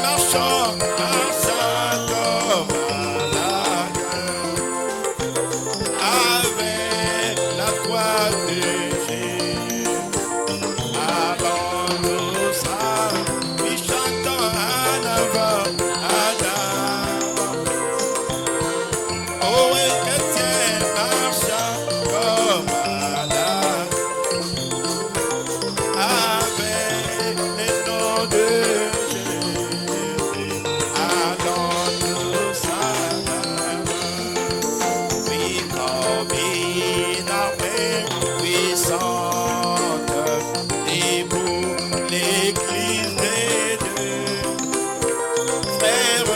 marchons à sa camarade avec la croix de Jésus. Allons-nous oui, chantons en avant, oh, et chrétien marchant comme malade avec les noms de Jésus. Allons-nous oui, comme une armée puissante, debout l'église des deux. Frères,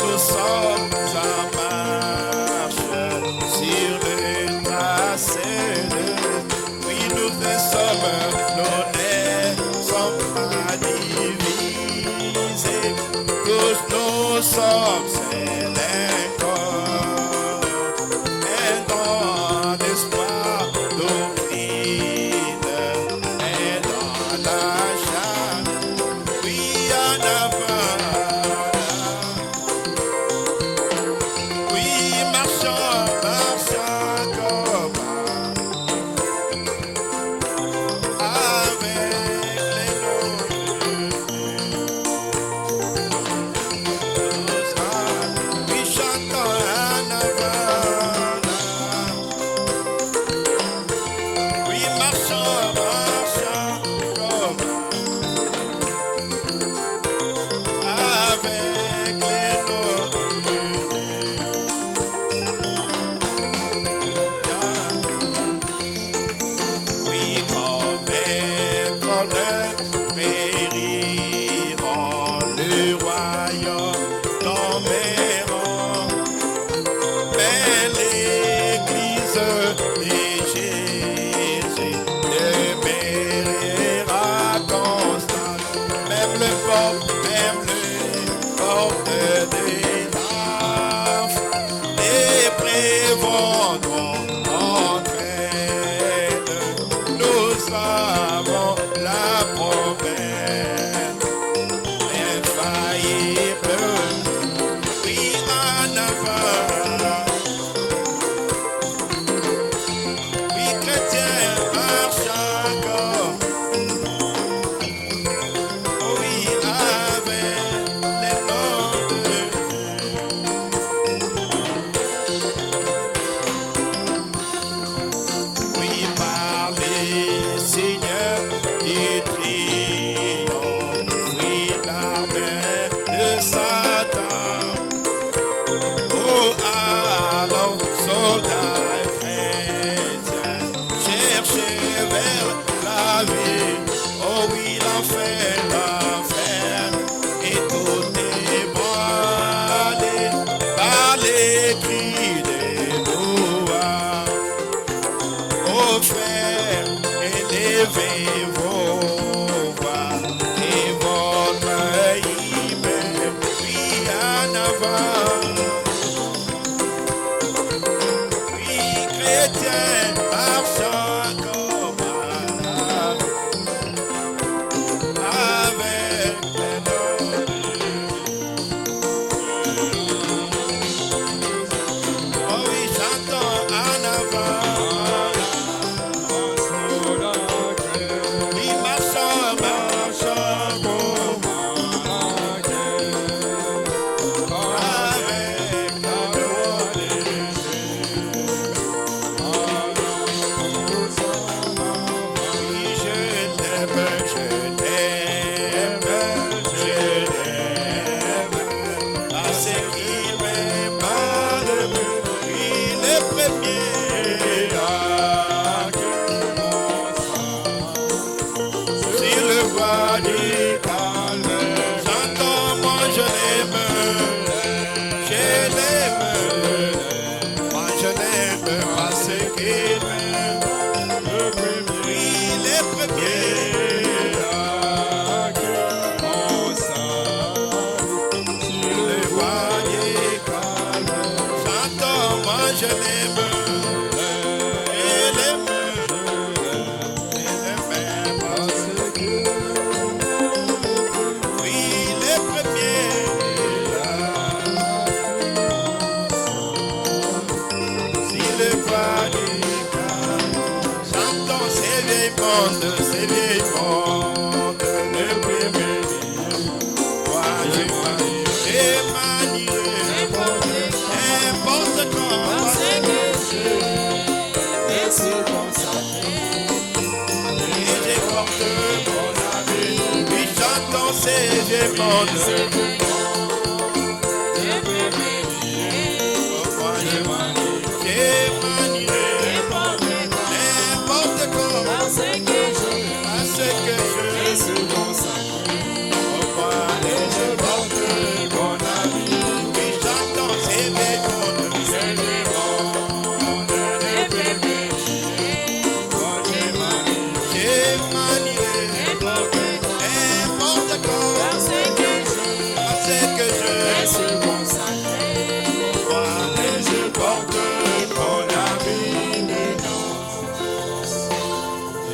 nous sommes en marche sur le tracé. Oui, nous sommes, nos nez sont pas divisés. Tous nous sommes un corps, un don d'espoir, doctrine, et dans la chair. Oui, en avant. Oui, marchons, marchons comme avec les noms. Oui, chantons en avant. Oui, marchons, marchons comme avec les noms. Oui, comme périront le royaume tomberont, mais l'église de Jésus demeurera constante. Même le porte des larves, les prévendront entraîne. Nous avons la promesse infaillible. Oui, en avant. Oui, chrétien, marchant comme. Oh oui, avec les noms de oui, par les seigneurs du triomphe. Oui, l'armée de Satan. Oh, allons, soldats chrétiens, cherchez vers la vie. Oh oui, l'enfer, et tout est brûlé par les cris des louanges. Oh frères, élevez vos voix et votre hymne, oui, en avant. Oui, chrétien, marchant comme malade, avec les noms de oh oui, chantons en avant. Oui, marchons, marchons comme avec la loi de oui, je t'aime, parce qu'il m'aime pas de oui, le premier sur le bois du calme. J'entends, moi je l'aime, moi je l'aime parce qu'il m'aime. Oui, le premier sur le bois du calme. J'entends, moi je l'aime, il aime, parce que oui, le premier je manierai n'importe quand. Parce que je me suis consacré. Et je porte mon avis. Oui, j'entends ces demandes. Pourquoi je manierai n'importe quand. Parce que je Parce que je me suis consacré. pourquoi je porte mon avis. Oui, j'entends ces demandes. Je manierai n'importe quand. Parce que je Parce que je me suis consacré. je porte mon avis.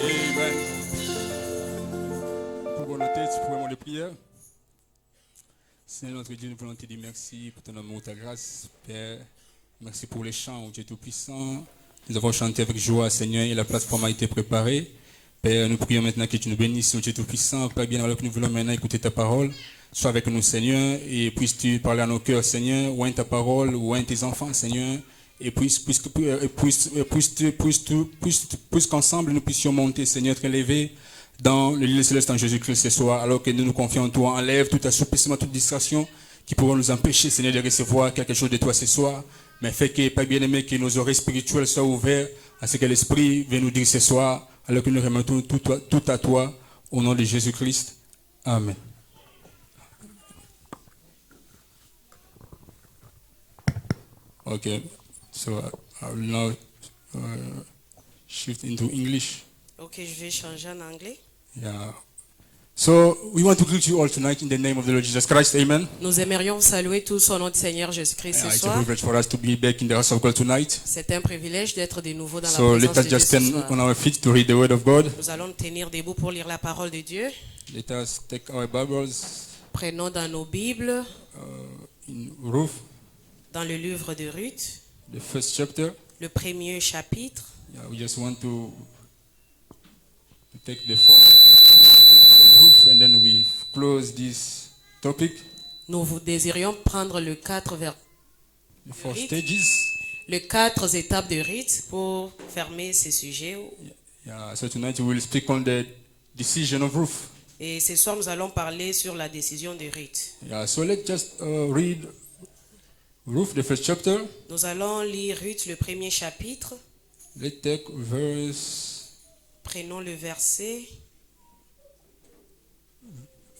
Amen. Pour qu'on note, tu pourrais de prière. Seigneur notre Dieu, nous voulons te dire merci pour ton amour, ta grâce, Père. Merci pour les chants, oh Dieu Tout-Puissant. Nous avons chanté avec joie, Seigneur, et la plateforme a été préparée. Père, nous prions maintenant que tu nous bénisses, oh Dieu Tout-Puissant. Père, bien alors que nous voulons maintenant écouter ta parole. Sois avec nous, Seigneur, et puisses-tu parler à nos cœurs, Seigneur, oint ta parole, oint tes enfants, Seigneur, et puisqu'ensemble nous puissions monter, Seigneur, très élevés dans le lieu céleste en Jésus-Christ ce soir, alors que nous nous confions en toi. Enlève tout assouplissement, toute distraction qui pourront nous empêcher, Seigneur, de recevoir quelque chose de toi ce soir. Mais fais que, Père bien-aimé, que nos oreilles spirituelles soient ouvertes à ce que l'Esprit vienne nous dire ce soir, alors que nous remettons tout à toi, au nom de Jésus-Christ. Amen. Okay, so I will now shift into English. Ok, je vais changer en anglais. Yeah. So we want to greet you all tonight in the name of the Lord Jesus Christ. Amen. Nous aimerions vous saluer tous au nom du Seigneur Jésus-Christ ce It's a soir. privilege for us to be back in the house of God tonight. C'est un privilège d'être de nouveau dans So la let présence us de Dieu just ce stand soir. on our feet to read the word of God. Nous allons nous tenir debout pour lire la parole de Dieu. Let us take our Bibles Prenons dans nos Bibles, in Ruth, dans le livre de Ruth, the first chapter. le premier chapitre. Yeah, we just want to take the four Ruth, and then we close this topic. Nous vous désirions prendre le 4 vers The four Ruth. stages. les 4 étapes de Ruth pour fermer ce sujet. Yeah, so tonight we will speak on the decision of Ruth. Et ce soir, nous allons parler sur la décision de Ruth. Yeah, so let's just read Ruth, the first chapter. Nous allons lire Ruth, le premier chapitre. Let's take verse. Prenons le verset.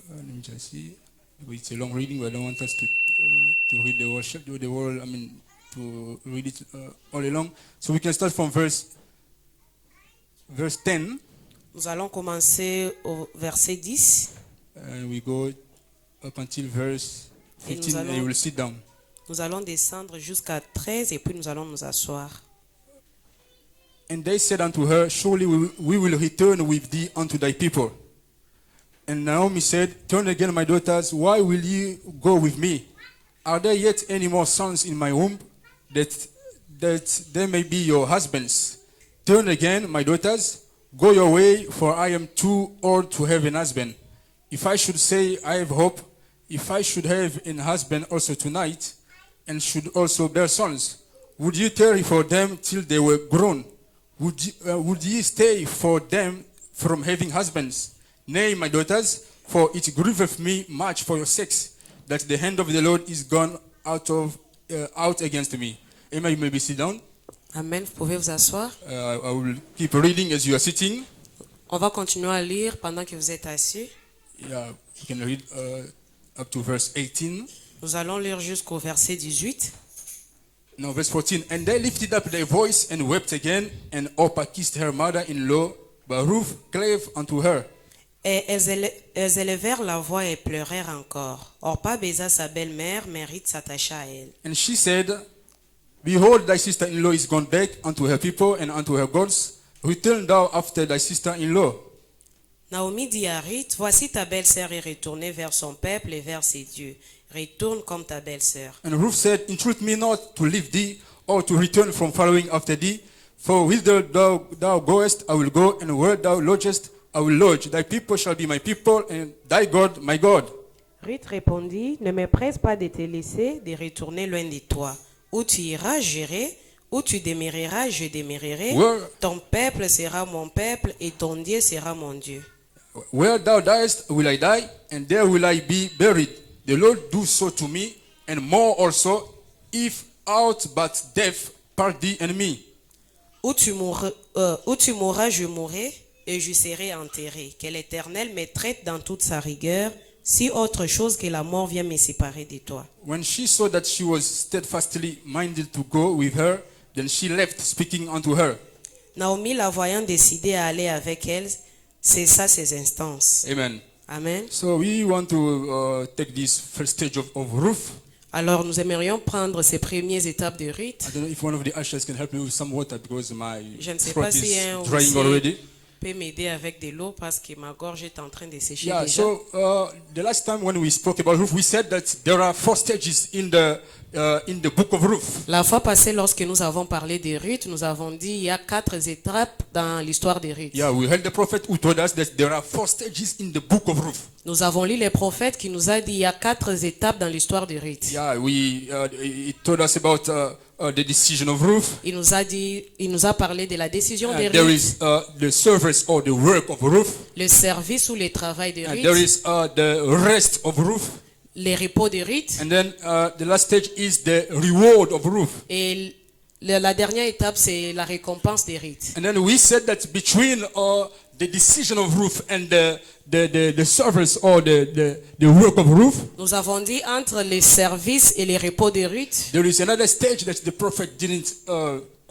Let me just see. It's a long reading, but I don't want us to read the whole chapter, to read it all along. So we can start from verse 10, Nous allons commencer au verset 10. and we go up until verse Et nous 15, and allons- you will sit down. Nous allons descendre jusqu'à 13 et puis nous allons nous asseoir. And they said unto her, Surely we will return with thee unto thy people. And Naomi said, Turn again, my daughters, why will ye go with me? Are there yet any more sons in my womb, that they may be your husbands? Turn again, my daughters, go your way, for I am too old to have an husband. If I should say, I have hope, if I should have an husband also tonight, and should also bear sons, would you tarry for them till they were grown? Would ye stay for them from having husbands? Nay, my daughters, for it grieveth me much for your sakes, that the hand of the Lord is gone out against me. Amen. You may be sit down. Amen. Vous pouvez vous asseoir. I will keep reading as you are sitting. On va continuer à lire pendant que vous êtes assis. Yeah, you can read up to verse 18. Nous allons lire jusqu'au verset 18. Now, verse 14. And they lifted up their voice and wept again, and Orpah kissed her mother-in-law, but Ruth clave unto her. Et elles élevèrent la voix et pleurèrent encore. Orpah baisa sa belle-mère, mais Ruth s'attacha à elle. And she said, Behold, thy sister-in-law is gone back unto her people and unto her gods. Return thou after thy sister-in-law. Naomi dit à Ruth, voici ta belle-sœur est retournée vers son peuple et vers ses dieux. Retourne comme ta belle-sœur. And Ruth said, Entreat me not to leave thee, or to return from following after thee. For whither thou goest, I will go, and where thou lodgest, I will lodge. Thy people shall be my people, and thy God my God. Ruth répondit, ne me presse pas de te laisser, de retourner loin de toi. Où tu iras, j'irai. Où tu demeureras, je demeurerai. Where- Ton peuple sera mon peuple et ton Dieu sera mon Dieu. Where thou diest will I die, and there will I be buried. The Lord do so to me, and more also, if aught but death part thee and me. Où tu mourras, je mourrai et je serai enterré. Que l'Éternel me traite dans toute sa rigueur, si autre chose que la mort vient me séparer de toi. When she saw that she was steadfastly minded to go with her, then she left, speaking unto her. Naomi, la voyant décidée à aller avec elle, cessa ses instances. Amen. Amen. So we want to take this first stage of Ruth. Alors nous aimerions prendre ces premières étapes de Ruth. I don't know if one of the ushers can help me with some water because my Je ne sais throat pas si is un drying officier already. peut m'aider avec de l'eau parce que ma gorge est en train de sécher Yeah, déjà. so the last time when we spoke about Ruth, we said that there are 4 stages in the book of Ruth. La fois passée, lorsque nous avons parlé de Ruth, nous avons dit il y a 4 étapes dans l'histoire de Ruth. Yeah, we heard the prophet who told us that there are 4 stages in the book of Ruth. Nous avons lu les prophètes qui nous a dit il y a 4 étapes dans l'histoire de Ruth. Yeah, he told us about the decision of Ruth. Il nous a parlé de la décision de There Ruth, is the service or the work of Ruth. le service ou le travail de And there Ruth, is the rest of Ruth. les repos de Ruth. And then the last stage is the reward of Ruth. Et la dernière étape, c'est la récompense de Ruth. And then we said that between the decision of Ruth and the service or the work of Ruth, Nous avons dit entre les services et les repos de Ruth, there is another stage that the prophet didn't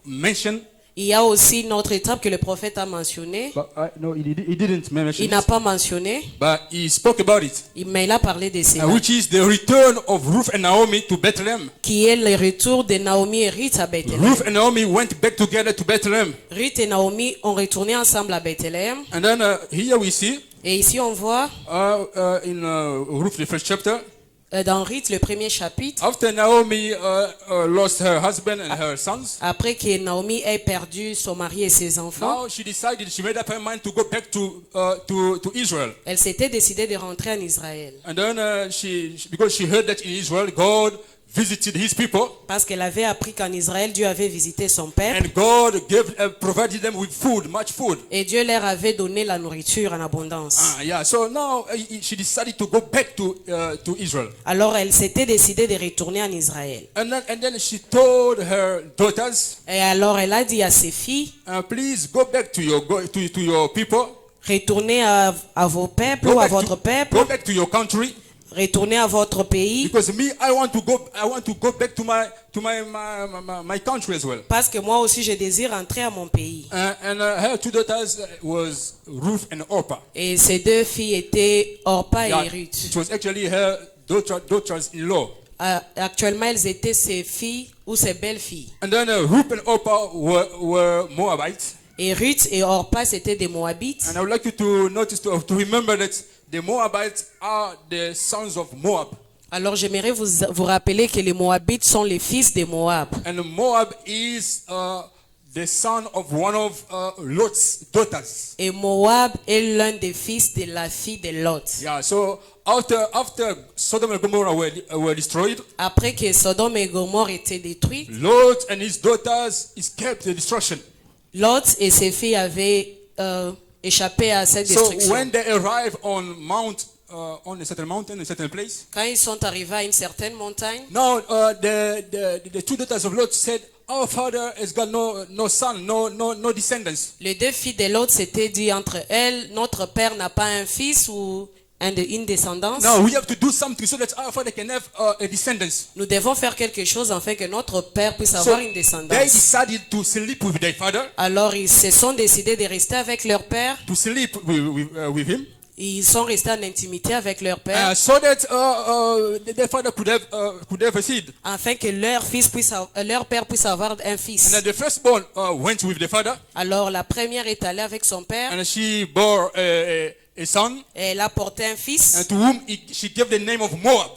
mention. il y a aussi une autre étape que le prophète a mentionnée. But no, he didn't mention Il n'a it. pas mentionné, But he spoke about it, mais il a parlé de cela, which is the return of Ruth and Naomi to Bethlehem. qui est le retour de Naomi et Ruth à Bethléem. Ruth and Naomi went back together to Bethlehem. Ruth et Naomi ont retourné ensemble à Bethléem. And then here we see Et ici, on voit in Ruth, the first chapter, dans Ruth, le premier chapitre, after Naomi lost her husband and her sons, après que Naomi ait perdu son mari et ses enfants, now she made up her mind to go back to Israel. elle s'était décidée de rentrer en Israël. And then because she heard that in Israel, God visited his people, Parce qu'elle avait appris qu'en Israël, Dieu avait visité son peuple. and God provided them with food, much food. Et Dieu leur avait donné la nourriture en abondance. Yeah. So now she decided to go back to Israel, Alors elle s'était décidée de retourner en Israël. and then she told her daughters, Et alors elle a dit à ses filles, please go back to your people, retournez à vos peuples ou à votre peuple, go back to your country, retournez à votre pays. because me, I want to go back to my country as well. Parce que moi aussi je désire rentrer à mon pays. And her 2 daughters was Ruth and Orpah. Et ces 2 filles étaient Orpah et Yeah, Ruth. it was actually her daughters-in-law. Actuellement elles étaient ses filles ou ses belles-filles. And then Ruth and Orpah were Moabites. Et Ruth et Orpah c'était des Moabites. And I would like you to notice, to remember that the Moabites are the sons of Moab. Alors j'aimerais vous rappeler que les Moabites sont les fils de Moab. And Moab is the son of one of Lot's daughters. Et Moab est l'un des fils de la fille de Lot. Yeah, so after Sodom and Gomorrah were destroyed, Après que Sodome et Gomorrhe étaient détruits, Lot and his daughters escaped the destruction. Lot et ses filles avaient échappé à cette So destruction. when they arrived on a certain mountain, a certain place, Quand ils sont arrivés à une certaine montagne, now the 2 daughters of Lot said, "Our father has got no son, no descendants. les 2 filles de Lot s'étaient dit entre elles, notre père n'a pas un fils ou une descendance. Now we have to do something so that our father can have a descendants." Nous devons faire quelque chose afin que notre père puisse So avoir une they descendance. decided to sleep with their father, Alors ils se sont décidés de rester avec leur père. to sleep with him, Ils sont restés en intimité avec leur père so that their father could have a seed. afin que leur père puisse avoir un And fils. then the firstborn went with the father, Alors la première est allée avec son père and she bore a son, et elle a porté un and fils to whom she gave the name of Moab.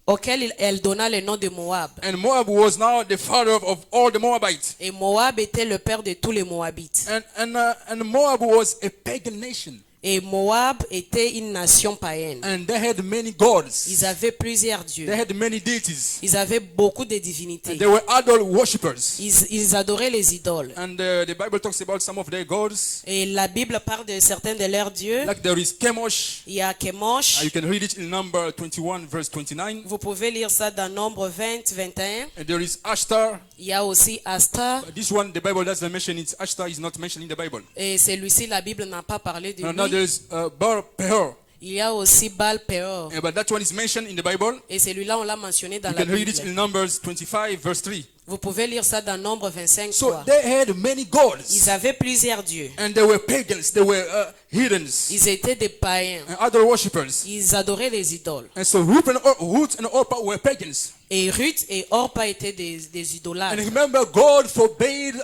auquel elle donna le nom de Moab. And Moab was now the father of all the Moabites. Et Moab était le père de tous les Moabites. And Moab was a pagan nation. Et Moab était une nation païenne. and they had many gods. Ils avaient plusieurs dieux. They had many deities. Ils avaient beaucoup de divinités. And they were idol worshippers. Ils adoraient les idoles. And the Bible talks about some of their gods. Et la Bible parle de certains de leurs dieux. Like there is Chemosh. Il y a Chemosh. You can read it in Number 21, verse 29. Vous pouvez lire ça dans Nombre 20, 21. And there is Ashtar. Il y a aussi Astar. This one, the Bible doesn't mention it. Ashtar is not mentioned in the Bible. Et celui-ci, la Bible n'a pas parlé de Now lui. there is Baal Peor. Il y a aussi Baal Peor. But that one is mentioned in the Bible. Et celui-là, on l'a mentionné dans You la can read it in Bible. Numbers 25, verse 3. Vous pouvez lire ça dans Nombre 25, So 3. they had many gods. Ils avaient plusieurs dieux. And they were pagans. They were heathens. Ils étaient des païens. And idol worshippers. Ils adoraient les idoles. And so Ruth and Orpah were pagans. Et Ruth et Orpa étaient des idolâtres. And remember, God forbade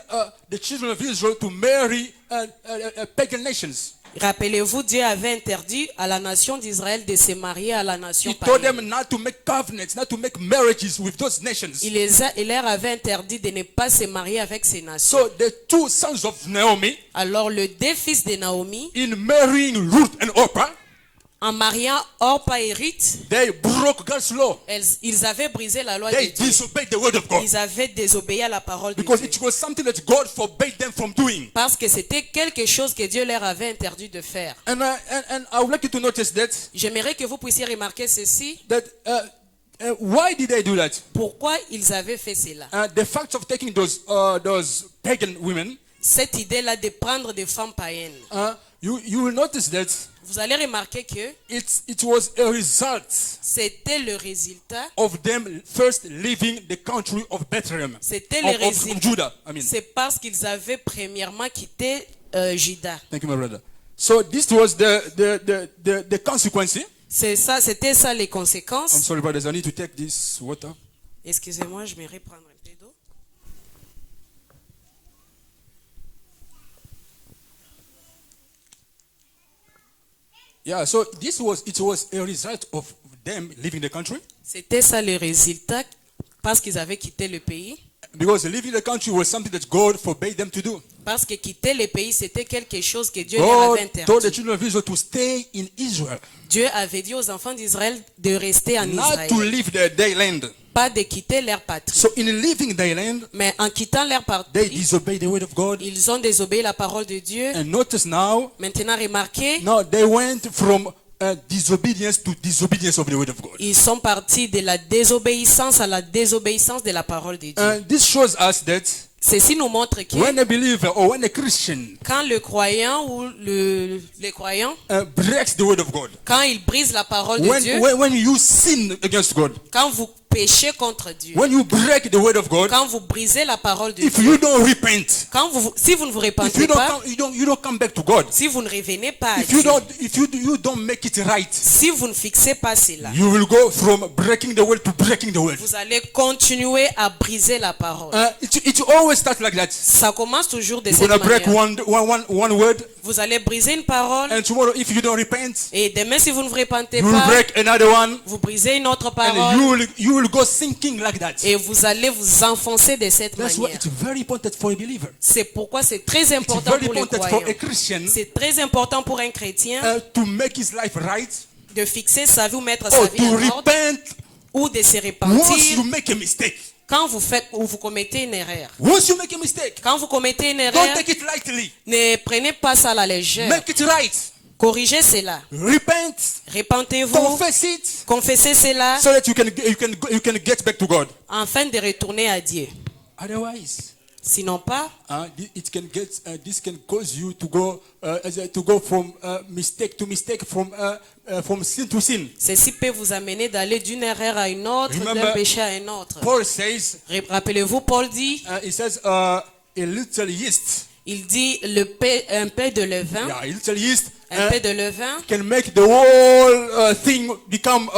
the children of Israel to marry pagan nations. Rappelez-vous, Dieu avait interdit à la nation d'Israël de se marier à la nation He told païenne. them not to make covenants, not to make marriages with those nations. Il leur avait interdit de ne pas se marier avec ces nations. So the two sons of Naomi, Alors les deux fils de Naomi, in marrying Ruth and Orpah, en mariant Orpa et Ruth, they broke God's law. ils avaient brisé la loi They de Dieu. disobeyed the word of God. Ils avaient désobéi à la parole de Because Dieu. it was something that God forbade them from doing. Parce que c'était quelque chose que Dieu leur avait interdit de faire. And I would like you to notice J'aimerais que vous puissiez remarquer ceci. that why did they do that? Pourquoi ils avaient fait cela? The fact of taking those pagan women, Cette idée-là de prendre des femmes païennes. you will notice that Vous allez remarquer que it was a result c'était le résultat. of them first leaving the country of Bethlehem, C'était le of résultat. Judah. I mean, C'est parce qu'ils avaient premièrement quitté Juda. thank you, my brother. So this was the consequence. C'est ça, c'était ça les I'm conséquences. sorry, brothers. I need to take this water. Excusez-moi, je vais reprendre un peu d'eau. Yeah. So it was a result of them leaving the country, C'était ça le résultat parce qu'ils avaient quitté le pays. because leaving the country was something that God forbade them to do. Parce que quitter le pays, c'était quelque chose que Dieu leur God avait told the interdit. children of Israel to stay in Israel, Dieu avait dit aux enfants d'Israël de rester en not Israël, to leave their land. pas de quitter leur patrie. So in leaving their land, Mais en quittant leur they patrie, disobeyed the word of God. ils ont désobéi la parole de Dieu. And notice now, Maintenant, remarquez, they went from disobedience to disobedience of the word of God. ils sont partis de la désobéissance à la désobéissance de la parole de Dieu. And this shows us that Ceci nous montre que when a believer or when a Christian quand le croyant ou le croyant, breaks the word of God, quand il brise la parole de Dieu, when you sin against God, quand vous péchez contre Dieu, when you break the word of God, quand vous brisez la parole de if Dieu, you don't repent, si vous ne vous if repentez you don't pas, come, you don't come back to God, si vous ne revenez pas à if you Dieu, don't make it right, si vous ne fixez pas cela, you will go from breaking the word to breaking the word. vous allez continuer à briser la parole. It always starts like that. Ça commence toujours de You're cette gonna break manière. one word, Vous allez briser une parole and tomorrow, if you don't repent, et demain si vous ne vous repentez you will pas, break another one, vous brisez une autre and parole you will go sinking like that. et vous allez vous enfoncer de cette That's why manière. it's very important for a believer. C'est pourquoi c'est très It's important very pour les important for croyants. a Christian C'est très important pour un chrétien to make his life right, de fixer sa vie ou mettre sa or vie to en ordre repent ou de se once repentir you make a mistake. quand vous faites ou vous commettez une erreur. Once you make a mistake, Quand vous commettez une don't erreur, take it lightly. ne prenez pas ça à la légère. Make it right. Corrigez cela. Repent, Repentez-vous. confess it, Confessez cela so that you can get back to God. afin de retourner à Dieu. Otherwise, Sinon pas, this can cause you to go from mistake to mistake, from sin to sin. ceci peut vous amener d'aller d'une erreur à une autre, d'un Remember, péché à un autre. Paul says, Rappelez-vous, Paul dit, he says, a little yeast, il dit un peu de levain, a little yeast un peu de levain can make the whole thing become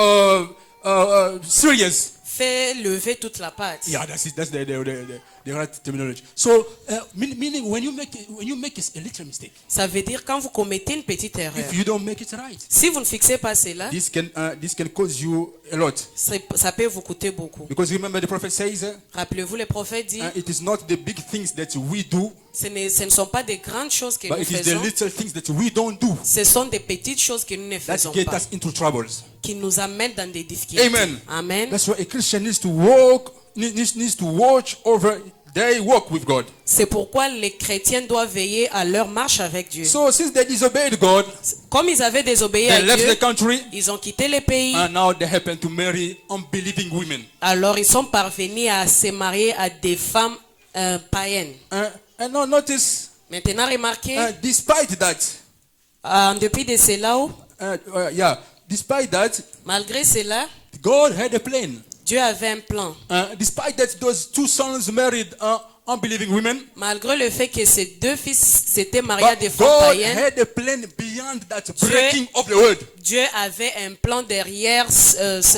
serious. fait lever toute la pâte. Yeah, that's it. That's the right terminology. So, meaning when you make a little mistake, Ça veut dire quand vous commettez une petite erreur, if you don't make it right, si vous ne fixez pas cela, this can cause you a lot. ça peut vous coûter beaucoup. Because remember the prophet says, Rappelez-vous, le prophète dit, it is not the big things that we do, ce ne sont pas des grandes choses que but nous it is the faisons, little things that we don't do ce sont des petites choses que nous ne that faisons get pas, us into troubles. qui nous amènent dans des difficultés. Amen. Amen. That's why a Christian needs to watch over their walk with God. C'est pourquoi les chrétiens doivent veiller à leur marche avec Dieu. So since they disobeyed God, Comme ils avaient désobéi they à left Dieu, the country, ils ont quitté le pays. and now they happen to marry unbelieving women. Alors ils sont parvenus à se marier à des femmes païennes. And now notice, Maintenant remarquez, despite that, en dépit de cela, despite that, malgré cela, God had a plan. Dieu avait un plan. Despite that, those two sons married unbelieving women. Malgré le fait que ces deux fils s'étaient mariés à But des femmes God païennes, had a plan beyond that breaking of the word. Dieu avait un plan derrière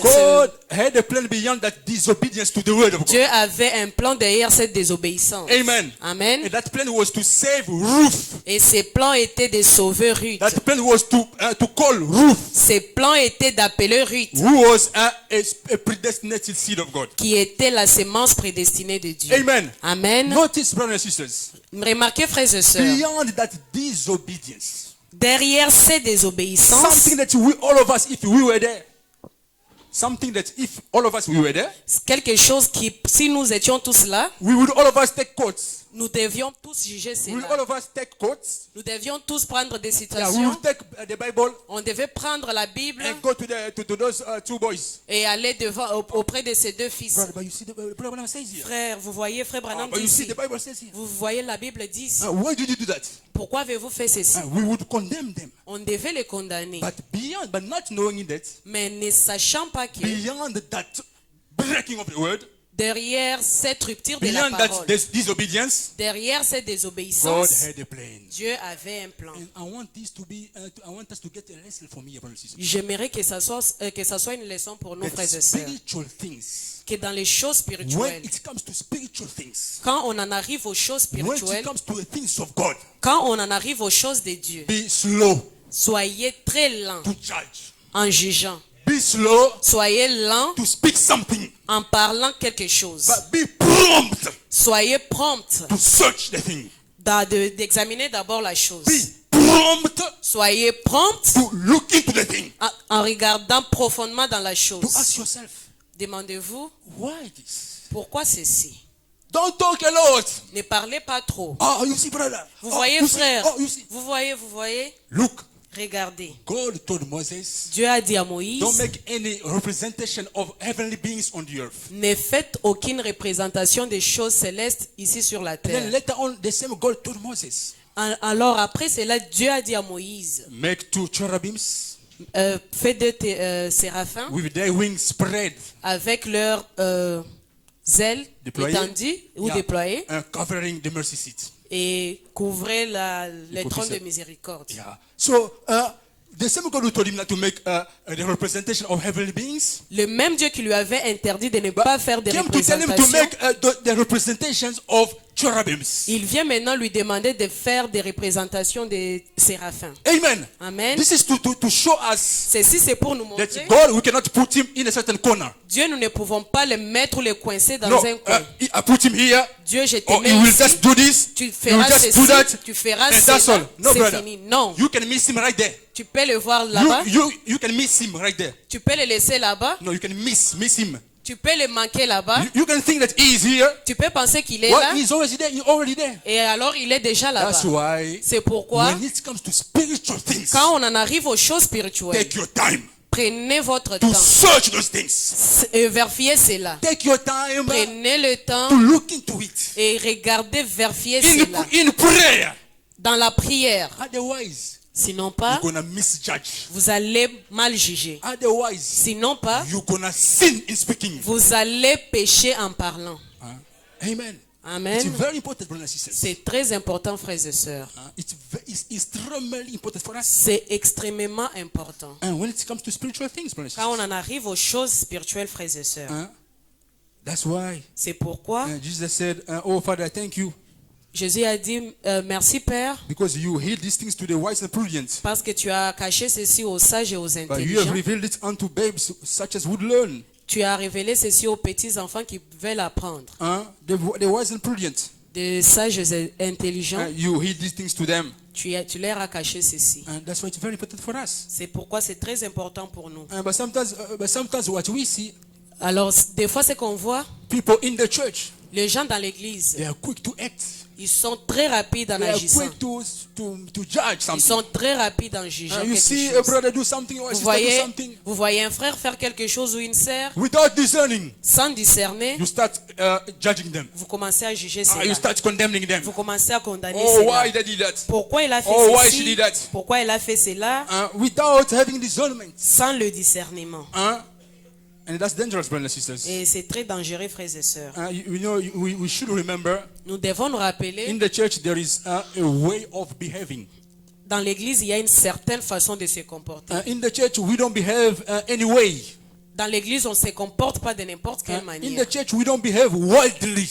God had a plan beyond that disobedience to the word of God. Dieu avait un plan derrière cette désobéissance. Amen. Amen. And that plan was to save Ruth. Et ces plans étaient de sauver Ruth. That plan was to call Ruth, Ces plans étaient d'appeler Ruth, who was a predestinated seed of God. qui était la sémence prédestinée de Dieu. Amen. Amen. Notice, brothers and sisters, Remarquez, frères et sœurs, beyond that disobedience, derrière ces désobéissances, something that all of us, if we were there, something that if all of us we were there, quelque chose qui, si nous étions tous là, we would all of us take coats. nous devions tous juger We will all cela. of us take coats. Nous devions tous prendre des Yeah, we situations. will take the Bible On devait prendre la Bible and go to those two boys. et aller auprès de ces deux fils. Brother, but you see the Bible says here. Frère, vous voyez, frère Branham But dit you see ici. the Bible says here. Vous voyez, la Bible dit ici. Why did you do that? Pourquoi avez-vous fait ceci? We would condemn them. On devait les condamner. But not knowing that, Mais ne sachant pas que beyond that breaking of the word, derrière cette rupture de la beyond that parole, disobedience, derrière cette God désobéissance, had a plan. Dieu avait un plan. And I want this to be, I want us to get a lesson from here, brothers and sisters. J'aimerais que ça soit une leçon pour nous, That frères et sœurs. spiritual things, Que dans les choses when spirituelles, it comes to spiritual things, quand on en arrive aux choses when it spirituelles, comes to the things of God, quand on en arrive aux choses de Dieu, be slow soyez très lents to judge. en jugeant. Be slow Soyez lents to speak something, en parlant quelque chose. but be prompt Soyez prompts to search the thing. d'examiner d'abord la chose. Be prompt Soyez prompts to look into the thing. en regardant profondément dans la To ask chose. yourself, Demandez-vous, why this? pourquoi ceci? Don't talk a lot. Ne parlez pas trop. Oh, you see, brother. Vous Oh, voyez, you see. frère? Oh, you see. Vous voyez? Look, Regardez. God told Moses, Dieu a dit à Moïse, don't make any representation of heavenly beings on the earth. ne faites aucune représentation des choses célestes ici sur la Then terre. later on, the same God told Moses, Alors après cela, Dieu a dit à Moïse, make two cherubims fais deux séraphins with their wings spread, avec leurs ailes Déployés. étendues ou Yeah. déployées and covering the mercy seat. et couvrez les couvrir trônes ça. de miséricorde. Yeah. So, the same God who told him not to make the representation of heavenly beings Le même Dieu qui lui avait interdit de ne pas faire des came to tell him to représentations, make the representations of cherubims. il vient maintenant lui demander de faire des représentations des séraphins. Amen. Amen. This is to show us Ceci, c'est pour nous that montrer, God, we cannot put him in a certain corner. Dieu, nous ne pouvons pas le mettre ou le coincer dans No, un coin. I put him here, Dieu, je te or mets he will ici, just do this, tu he will feras just do that, ceci, tu feras and that's cela, all. No, c'est brother. fini. Non, You can miss him right there. tu peux le voir là-bas, You can miss him right there. tu peux le laisser là-bas, No, you can miss him. tu peux le manquer là-bas, You can think that he is here. tu peux penser qu'il est Well, là, he's already there. He's already there. et alors il est déjà That's là-bas. why C'est pourquoi, when it comes to spiritual things, quand on en arrive aux choses spirituelles, take your time prenez votre to temps, search those things. vérifiez cela. Take your time Prenez le temps to look into it et regardez, vérifiez cela in prayer. dans la prière. Otherwise, Sinon pas, you're gonna misjudge. vous allez mal juger. Otherwise, Sinon pas, you're gonna sin in speaking. vous allez pécher en parlant. Amen. Amen. It's very important, brothers and sisters. C'est très important, frères et sœurs. It's extremely important for us. C'est extrêmement important. And when it comes to spiritual things, brothers and Quand on sisters, en arrive aux choses spirituelles, frères et sœurs, That's why C'est pourquoi Jesus said, "Oh Father, I thank you Jésus a dit, merci Père, because you hid these things to the wise and prudent, parce que tu as caché ceci aux sages et aux but you have intelligents. revealed it unto babes such as would learn." Tu as révélé ceci aux petits enfants qui veulent apprendre. The wise and prudent, Des sages et intelligents, you hid these things to them, tu leur as caché ceci. and that's why it's very important for us. C'est pourquoi c'est très important pour nous. But sometimes what we see, Alors, des fois, ce qu'on voit, people in the church, les gens dans l'église, they are quick to act. ils sont très rapides en They are agissant. quick to judge Ils something. sont très rapides en jugeant You quelque see a chose. brother do something or a Vous sister do something voyez un frère faire quelque chose ou une sœur, without discerning. sans discerner, You start judging them. vous commencez à juger You cela. start condemning them. Vous commencez à condamner Oh, cela. why they did that? Pourquoi il a fait Oh, why she ceci? did that? Pourquoi il a fait cela? Without having discernment. Sans le discernement. And that's dangerous, brothers and sisters. Et c'est très dangereux, frères et sœurs. We should remember, Nous devons nous rappeler, in the church there is a way of behaving. dans l'église, il y a une certaine façon de se comporter. In the church we don't behave any way. Dans l'église, on ne se comporte pas de n'importe quelle In manière. the church we don't behave wildly.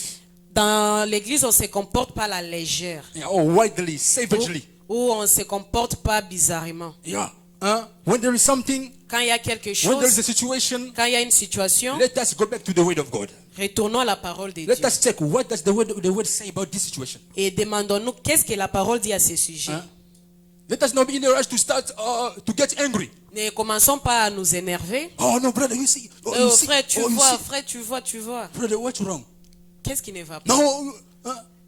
Dans l'église, on ne se comporte pas à la légère. Or wildly, savagely. Ou on ne se comporte pas bizarrement. Yeah. When there is something, Quand il y a quelque when there is chose, a situation, quand il y a une situation, let us go back to the word of God. retournons à la parole de Let Dieu. us check what does the word say about this situation. Et demandons-nous qu'est-ce que la parole dit à ce sujet. Let us not be in a rush to start to get angry. Ne commençons pas à nous énerver. Oh no, brother, you see. Oh, Oh, you see. frère, tu Oh, you vois, see. frère, tu vois. Brother, what's wrong? Qu'est-ce qui ne va pas? No,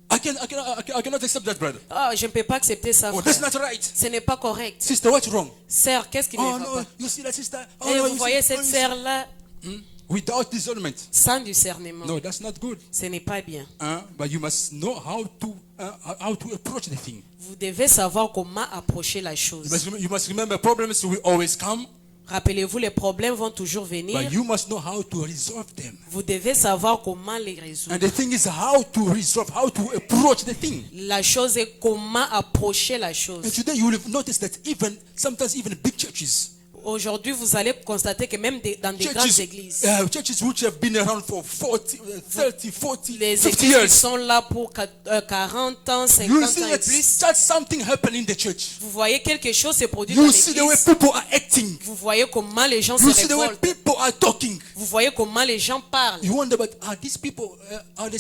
I cannot accept that, brother. Oh, je ne peux pas accepter ça, Oh, frère. that's not right. Ce n'est pas correct. Sister, what's wrong? Sœur, qu'est-ce qui ne Oh va no, pas? you see that sister? Oh Et no, vous you voyez see. cette sœur-là, Without discernment. sans discernement. No, that's not good. Ce n'est pas bien. But you must know how to approach the thing. Vous devez savoir comment approcher la chose. You must remember problems will always come, Rappelez-vous, les problèmes vont toujours venir. but you must know how to resolve them. Vous devez savoir comment les résoudre. And the thing is how to resolve, how to approach the thing. La chose est comment approcher la And chose. today you will notice that sometimes even big churches, Aujourd'hui, vous allez constater que même dans des grandes églises, churches which have been around for 40, 30, 40, les 50 églises qui years, sont là pour 40 ans, 50 you will ans see et that plus, something happen in the church. vous voyez quelque chose se produire dans You see the way l'église. people are acting. Vous voyez comment les gens You se see the way révoltent. people are talking. Vous voyez comment les gens parlent. You wonder, but are these people the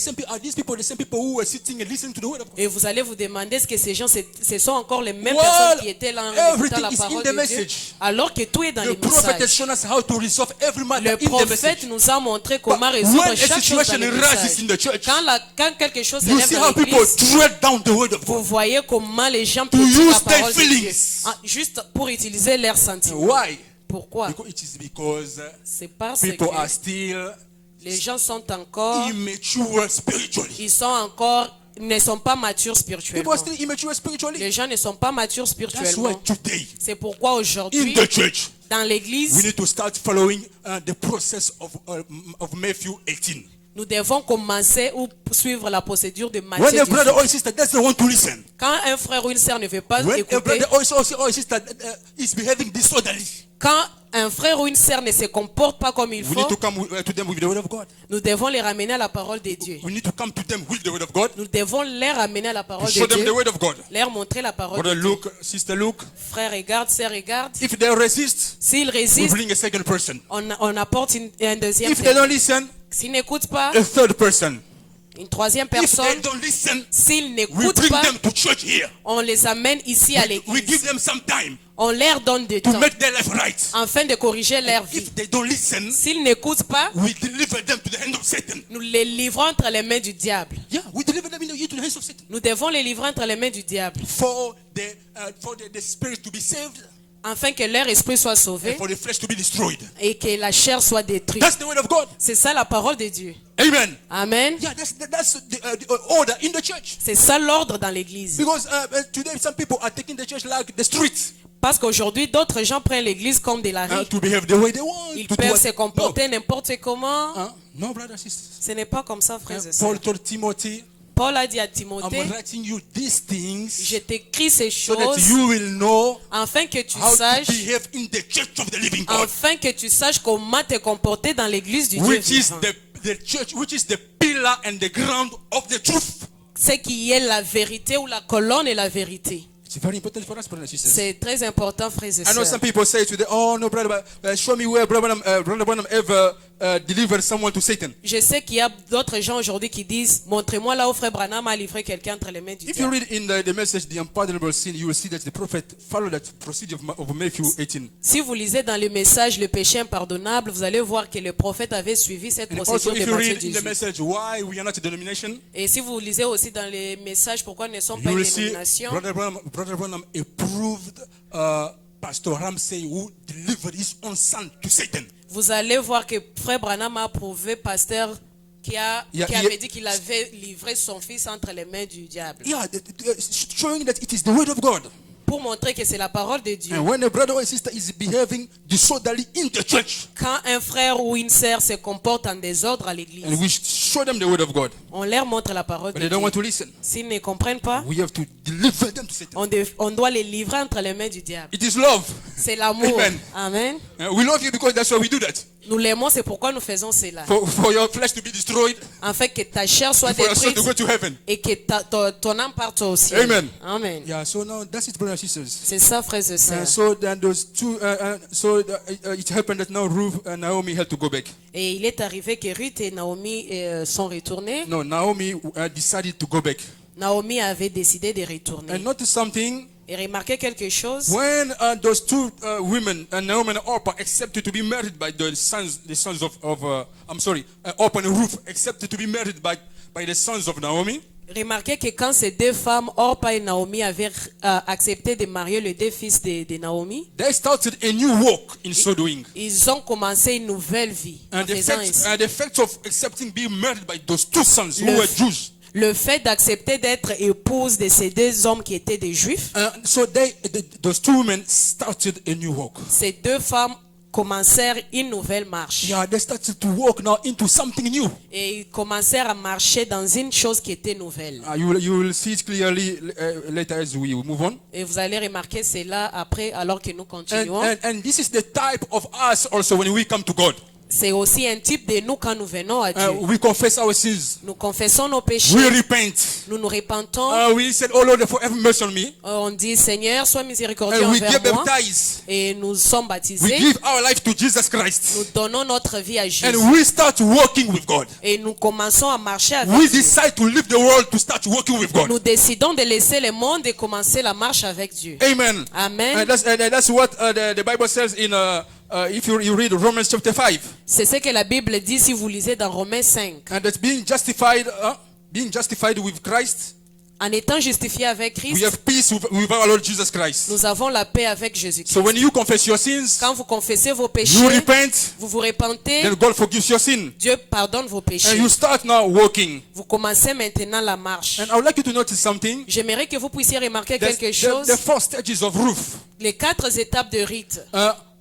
same people who were sitting and listening to the word of God? Et vous allez vous demander est-ce que ces gens, ce sont encore les mêmes Well, personnes qui étaient là en écoutant everything la is in parole the de Dieu, message. alors que tout est dans The les prophet has messages. shown us how to resolve every matter Le in the prophète message. nous a montré But comment résoudre when a chaque chose situation dans les rises in messages. the church, Quand quelque chose you s'élève see dans how people l'église, tread down the word of vous God. voyez comment les gens To peuvent la use their parole de Dieu. feelings. Juste pour utiliser leurs sentiments. Why? Pourquoi? Because C'est parce people are que still les gens sont encore, immature spiritually. ne sont pas matures People spirituellement. are still immature spiritually. Les gens ne sont pas matures That's why spirituellement. today, C'est pourquoi in aujourd'hui, the church, dans l'église, we need to start following the process of Matthew 18. nous devons commencer ou suivre la procédure de When Matthieu a brother 18. or a sister doesn't want to listen, Quand un frère ou une sœur ne veut pas when a écouter, brother or a sister is behaving disorderly, quand un frère ou une sœur ne se comporte pas comme il we faut, need to come to them with the word of God. nous devons les ramener à la parole de Dieu. We need to come to them with the word of God. Nous devons les ramener à la To parole show de them the Dieu, word of God. leur montrer la parole de Brother Dieu. Luke, Sister Luke, Frère regarde, sœur regarde. if they resist, S'ils we résistent, bring a second person. on apporte un deuxième If they témoin. don't listen, S'ils n'écoutent pas, a third person. une troisième If they personne. don't listen, S'ils we n'écoutent bring pas, them to church here. on les amène ici à We give l'église. them some time On leur donne du to temps make their life right. afin de corriger leur vie. If they don't listen, S'ils n'écoutent pas, we deliver them to the hand of Satan. nous les livrons entre les mains du diable. Yeah, we deliver them into the hands of Satan. Nous devons les livrer entre les mains du diable For the spirit to be saved afin que leur esprit soit and sauvé for the flesh to be destroyed. et que la chair soit détruite. That's the word of God. C'est ça la parole de Dieu. Amen. Amen. Yeah, that's the order in the church. C'est ça l'ordre dans l'église. Because today some people are taking the church like the streets Parce qu'aujourd'hui, d'autres gens prennent l'église comme de la rue. to behave the way they want. Ils to do peuvent what- se comporter n'importe comment. No, brothers and sisters. Ce n'est pas comme ça, frères et Paul sœurs. told Timothy, Paul a dit à I'm Timothée, writing you these things je t'écris ces so that choses you will know afin que tu how saches, to behave in the church of the living God, afin que tu saches comment te comporter dans l'église du Dieu which is vivant. the church, which is the pillar and the ground of the truth. Ce qui est la vérité ou la colonne est la vérité. It's very important for us, brothers and sisters. C'est très important, frères et I know sœurs. some people say today, oh no, brother, show me where Brother Branham ever delivered someone to Satan. Je sais qu'il y a d'autres gens aujourd'hui qui disent, montrez-moi là où frère Branham a livré quelqu'un entre les mains du If you diable. read in the message, The Unpardonable Sin, you will see that the prophet followed that procedure of Matthew 18. Si vous lisez dans le message le péché impardonnable, vous allez voir que le prophète avait suivi cette And also, procédure if de you Matthieu read in the 18. message why we are not a denomination, Et si vous lisez aussi dans les messages pourquoi nous ne sommes you pas une will see dénomination, Brother Branham approved Pastor Ramsey who delivered his own son to Satan. vous allez voir que frère Branham a approuvé pasteur qui avait dit qu'il avait livré son fils entre les mains du diable. Yeah, showing that it is the word of God. Pour montrer que c'est la parole de Dieu. And when a brother or a sister is behaving disorderly in the church, Quand un frère ou une sœur se comporte en désordre à l'église, and we show them the word of God, on leur montre la parole but de they don't want Dieu. to listen, S'ils ne comprennent pas, we have to deliver them to Satan. on doit les livrer entre les mains du diable. It is love. C'est l'amour. Amen. Amen. We love you because that's why we do that. Nous l'aimons, c'est pourquoi nous faisons cela. For your flesh to be destroyed, Afin que ta chair soit for your soul détruite to go to heaven. et que ton âme parte au ciel. Amen. Amen. Yeah, so now that's it, brothers and sisters. C'est ça, frères et sœurs. So then those two, it happened that now Ruth and Naomi had to go back. Et il est arrivé que Ruth et Naomi sont retournés. No, Naomi decided to go back. Naomi avait décidé de retourner. And notice something. Et remarquez quelque chose. When those two women, Naomi and Orpah, accepted to be married by the sons of Orpah and Ruth accepted to be married by the sons of Naomi. Remarquez que quand ces deux femmes, Orpah et Naomi, avaient accepté de marier les deux fils de Naomi, They started a new walk in so doing. ils ont commencé une nouvelle vie. En And the faisant ainsi. fact of accepting being married by those two sons who Le- were Jews. Le fait d'accepter d'être épouse de ces deux hommes qui étaient des juifs, So those two women started a new walk. ces deux femmes commencèrent une nouvelle marche. Yeah, they started to walk now into something new. Et ils commencèrent à marcher dans une chose qui était nouvelle. You will see it clearly later as we move on. Et vous allez remarquer cela après, alors que nous continuons. And this is the type of us also when we come to God. C'est aussi un type de nous quand nous venons à Dieu. We confess our sins. Nous confessons nos péchés. We repent. Nous nous repentons. We said, oh Lord, have mercy on me. On dit, Seigneur, sois miséricordieux And we envers get moi. baptized. Et nous sommes We baptisés. give our life to Jesus Nous Christ. donnons notre vie à Jésus. And we start walking with God. Et nous commençons à marcher avec We Dieu. decide to leave the world to start walking with God. Nous décidons de laisser le monde et commencer la marche avec Dieu. Amen. Amen. And that's what the Bible says in if you read Romans chapter 5. C'est ce que la Bible dit si vous lisez dans Romains 5. And that's being justified with Christ. En étant justifié avec We Christ, have peace with our Lord Jesus Christ. nous avons la paix avec Jésus-Christ. So when you confess your sins, Quand vous confessez vos you péchés, repent, vous vous repentez, then God forgives your sin. Dieu pardonne vos And péchés. you start now walking. Vous commencez maintenant la marche. And I would like you to notice something. J'aimerais que vous puissiez remarquer There's quelque chose. the 4 stages of Ruth Les 4 étapes de rite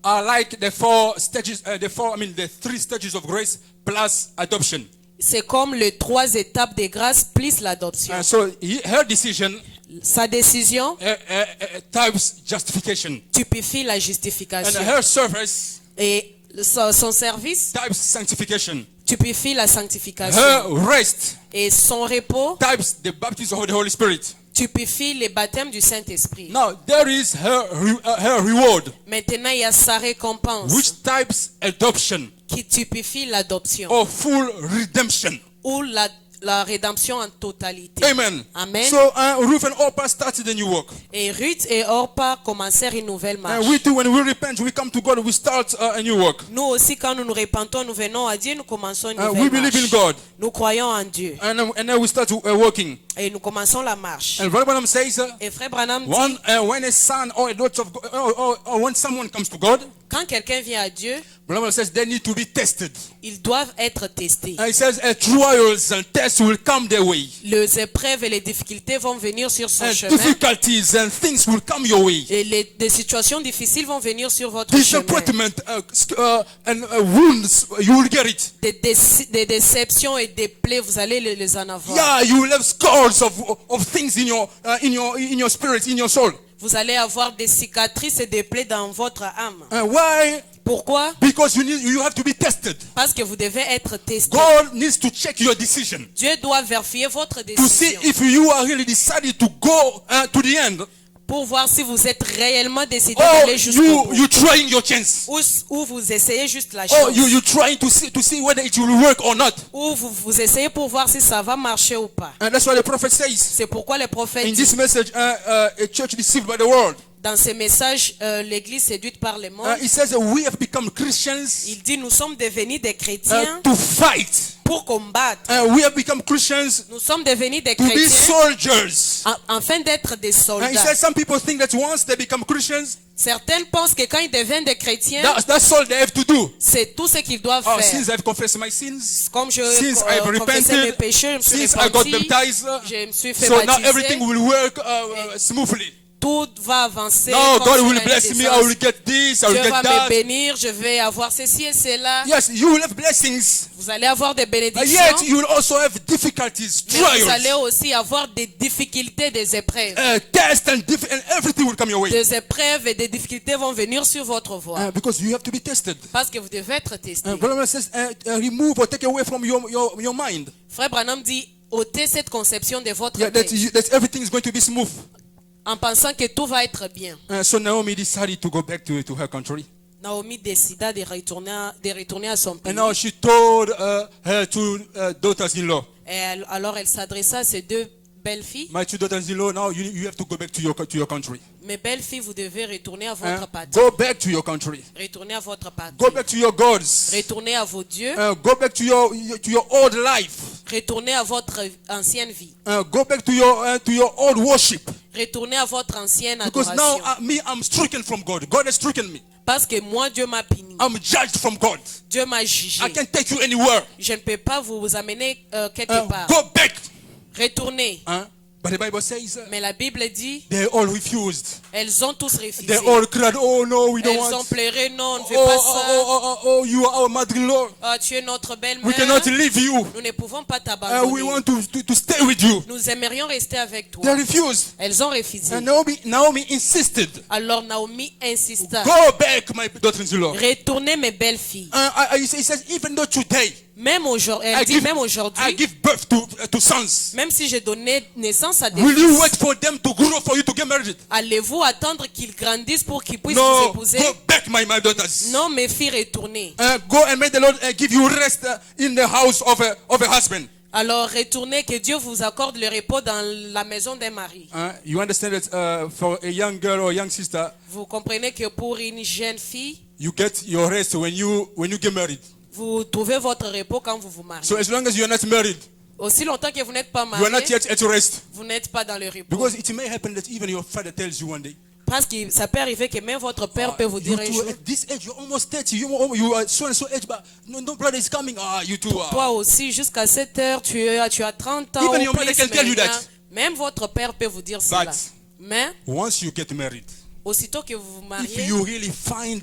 are like the 3 stages of grace plus adoption. c'est comme les 3 étapes de grâce plus l'adoption. So her decision Sa décision types justification. typifie la And justification. her service Et son service types sanctification. typifie la sanctification. Her rest Et son repos types the baptism of the Holy Spirit. typifie le baptême du Saint-Esprit. Now there is her reward, Maintenant, il y a sa récompense which types adoption qui typifie l'adoption or full redemption. ou la rédemption en totalité. Amen. Amen. So Ruth and Orpah started a new walk. Et Ruth et Orpah commencèrent une nouvelle marche. And we too, when we repent, we come to God, we start a new walk. Nous aussi, quand nous nous repentons, nous venons à Dieu, nous commençons une We nouvelle believe in marche. God. Nous croyons en Dieu. And then we start walking. Et nous commençons la marche. And Brother Branham says, Et Frère Branham dit, when a son or a daughter of God, or when someone comes to God, quand quelqu'un vient à Dieu, Brother Branham says they need to be tested. ils doivent être testés. And he says trials and tests will come their way. Les épreuves et les difficultés vont venir sur son And chemin. difficulties and things will come your way. Et des situations difficiles vont venir sur votre chemin. Disappointment and wounds, you will get it. Des déceptions et des plaies, vous allez les en avoir. Yeah, you will have scars of things in your spirit, in your soul. Vous allez avoir des cicatrices et des plaies dans votre âme. Why? Pourquoi? Because you have to be tested. Parce que vous devez être testé. God needs to check your decision Dieu doit vérifier votre to see décision if you are really decided to go to the end, pour voir si vous êtes réellement décidé or d'aller jusqu'au bout. you trying your chance, Ou vous essayez juste la or chance. you trying to see whether it will work or not. Ou vous essayez pour voir si ça va marcher ou pas. And that's what the prophet says. C'est pourquoi le prophète In dit, this message, a church deceived by the world. dans ces messages, l'église séduite par le monde, It says that we have become Christians il dit nous sommes devenus des chrétiens to fight. pour combattre. We have become Christians Nous sommes devenus des to be chrétiens soldiers. afin d'être des And he soldats. says some people think that once they become Christians, Certains pensent que quand ils deviennent des chrétiens, that's all they have to do. c'est tout ce qu'ils doivent Oh, faire. since I've confessed my sins, Comme je since I've confessais mes repented, péchés, je me suis since I got repenti, baptized, je me suis fait so now baptiser, everything will work smoothly. tout va avancer. Now comme God sur will la bless me. I naissance. will get this. I will Dieu get va me that. bénir, je vais avoir ceci et cela. Yes, you will have blessings. Vous allez avoir des But bénédictions, yet you will also have difficulties, mais vous allez trials, aussi avoir des difficultés, des épreuves. tests, and everything will come your way. Des épreuves et des difficultés vont venir sur votre voie. Because you have to be tested. Parce que vous devez être testé. Brother says, remove or take away from your mind. Frère Branham dit, ôtez cette conception de votre Yeah, tête that everything is going to be smooth. en pensant que tout va être bien. So Naomi decided to go back to her country. Naomi décida de retourner à son pays. And now she told her two daughters-in-law, Alors elle s'adressa à ses deux belles-filles. my two daughters-in-law, now you have to go back to your country. Mes belles-filles, vous devez retourner à votre patrie. Go back to your country. Retournez à votre patrie. Go back to your gods. Retournez à vos dieux. Go back to your old life. Retournez à votre ancienne vie. Go back to your old worship. Retournez à votre ancienne Because now adoration. I'm stricken from God. God has stricken me. Parce que moi, Dieu m'a puni. I'm judged from God. Dieu m'a jugé. I can't take you anywhere. Je ne peux pas vous amener quelque part. Go back. Retournez. But the Bible says Mais la Bible dit, they all refused. elles ont tous refusé. They all cried, oh no, we don't Elles ont want. pleuré, non, on ne veut pas ça. Oh, you are our mother-in-law. Ah, tu es notre We belle-mère. cannot leave you. Nous ne pouvons pas We t'abandonner. want to stay with you. Nous aimerions rester avec They toi. refused. Elles ont refusé. And Naomi insisted. Alors Naomi insista. Go back, my daughters-in-law. Retournez mes belles filles. He says, even though today Même aujourd'hui, elle dit même I aujourd'hui, give birth to sons, même si j'ai donné naissance à des will you fils, wait for them to grow for you to get married? allez-vous attendre qu'ils grandissent pour qu'ils puissent vous No, épouser? go back, my daughters. Non, mes filles, retournez. Go and may the Lord give you rest in the house of a husband. Alors retournez, que Dieu vous accorde le repos dans la maison d'un mari. You understand that for a young girl or a young sister, Vous comprenez que pour une jeune fille, you get your rest when you get married. vous trouvez votre repos quand vous vous mariez. So as long as you are not married, Aussi longtemps que vous n'êtes pas you are not marié, yet at rest. vous n'êtes pas dans le repos. Because it may happen that even your father tells you one day, Parce que ça peut arriver que même votre père peut vous you dire un too, jour, at this age, you're almost 30, you are so and so age, but no brother is coming. You too. toi aussi, jusqu'à cette heure, tu as 30 ans Even ou your mother plus can tell you maintenant. that. Même votre père peut vous dire cela. But Mais once you get married, aussitôt que vous vous if mariez, you really find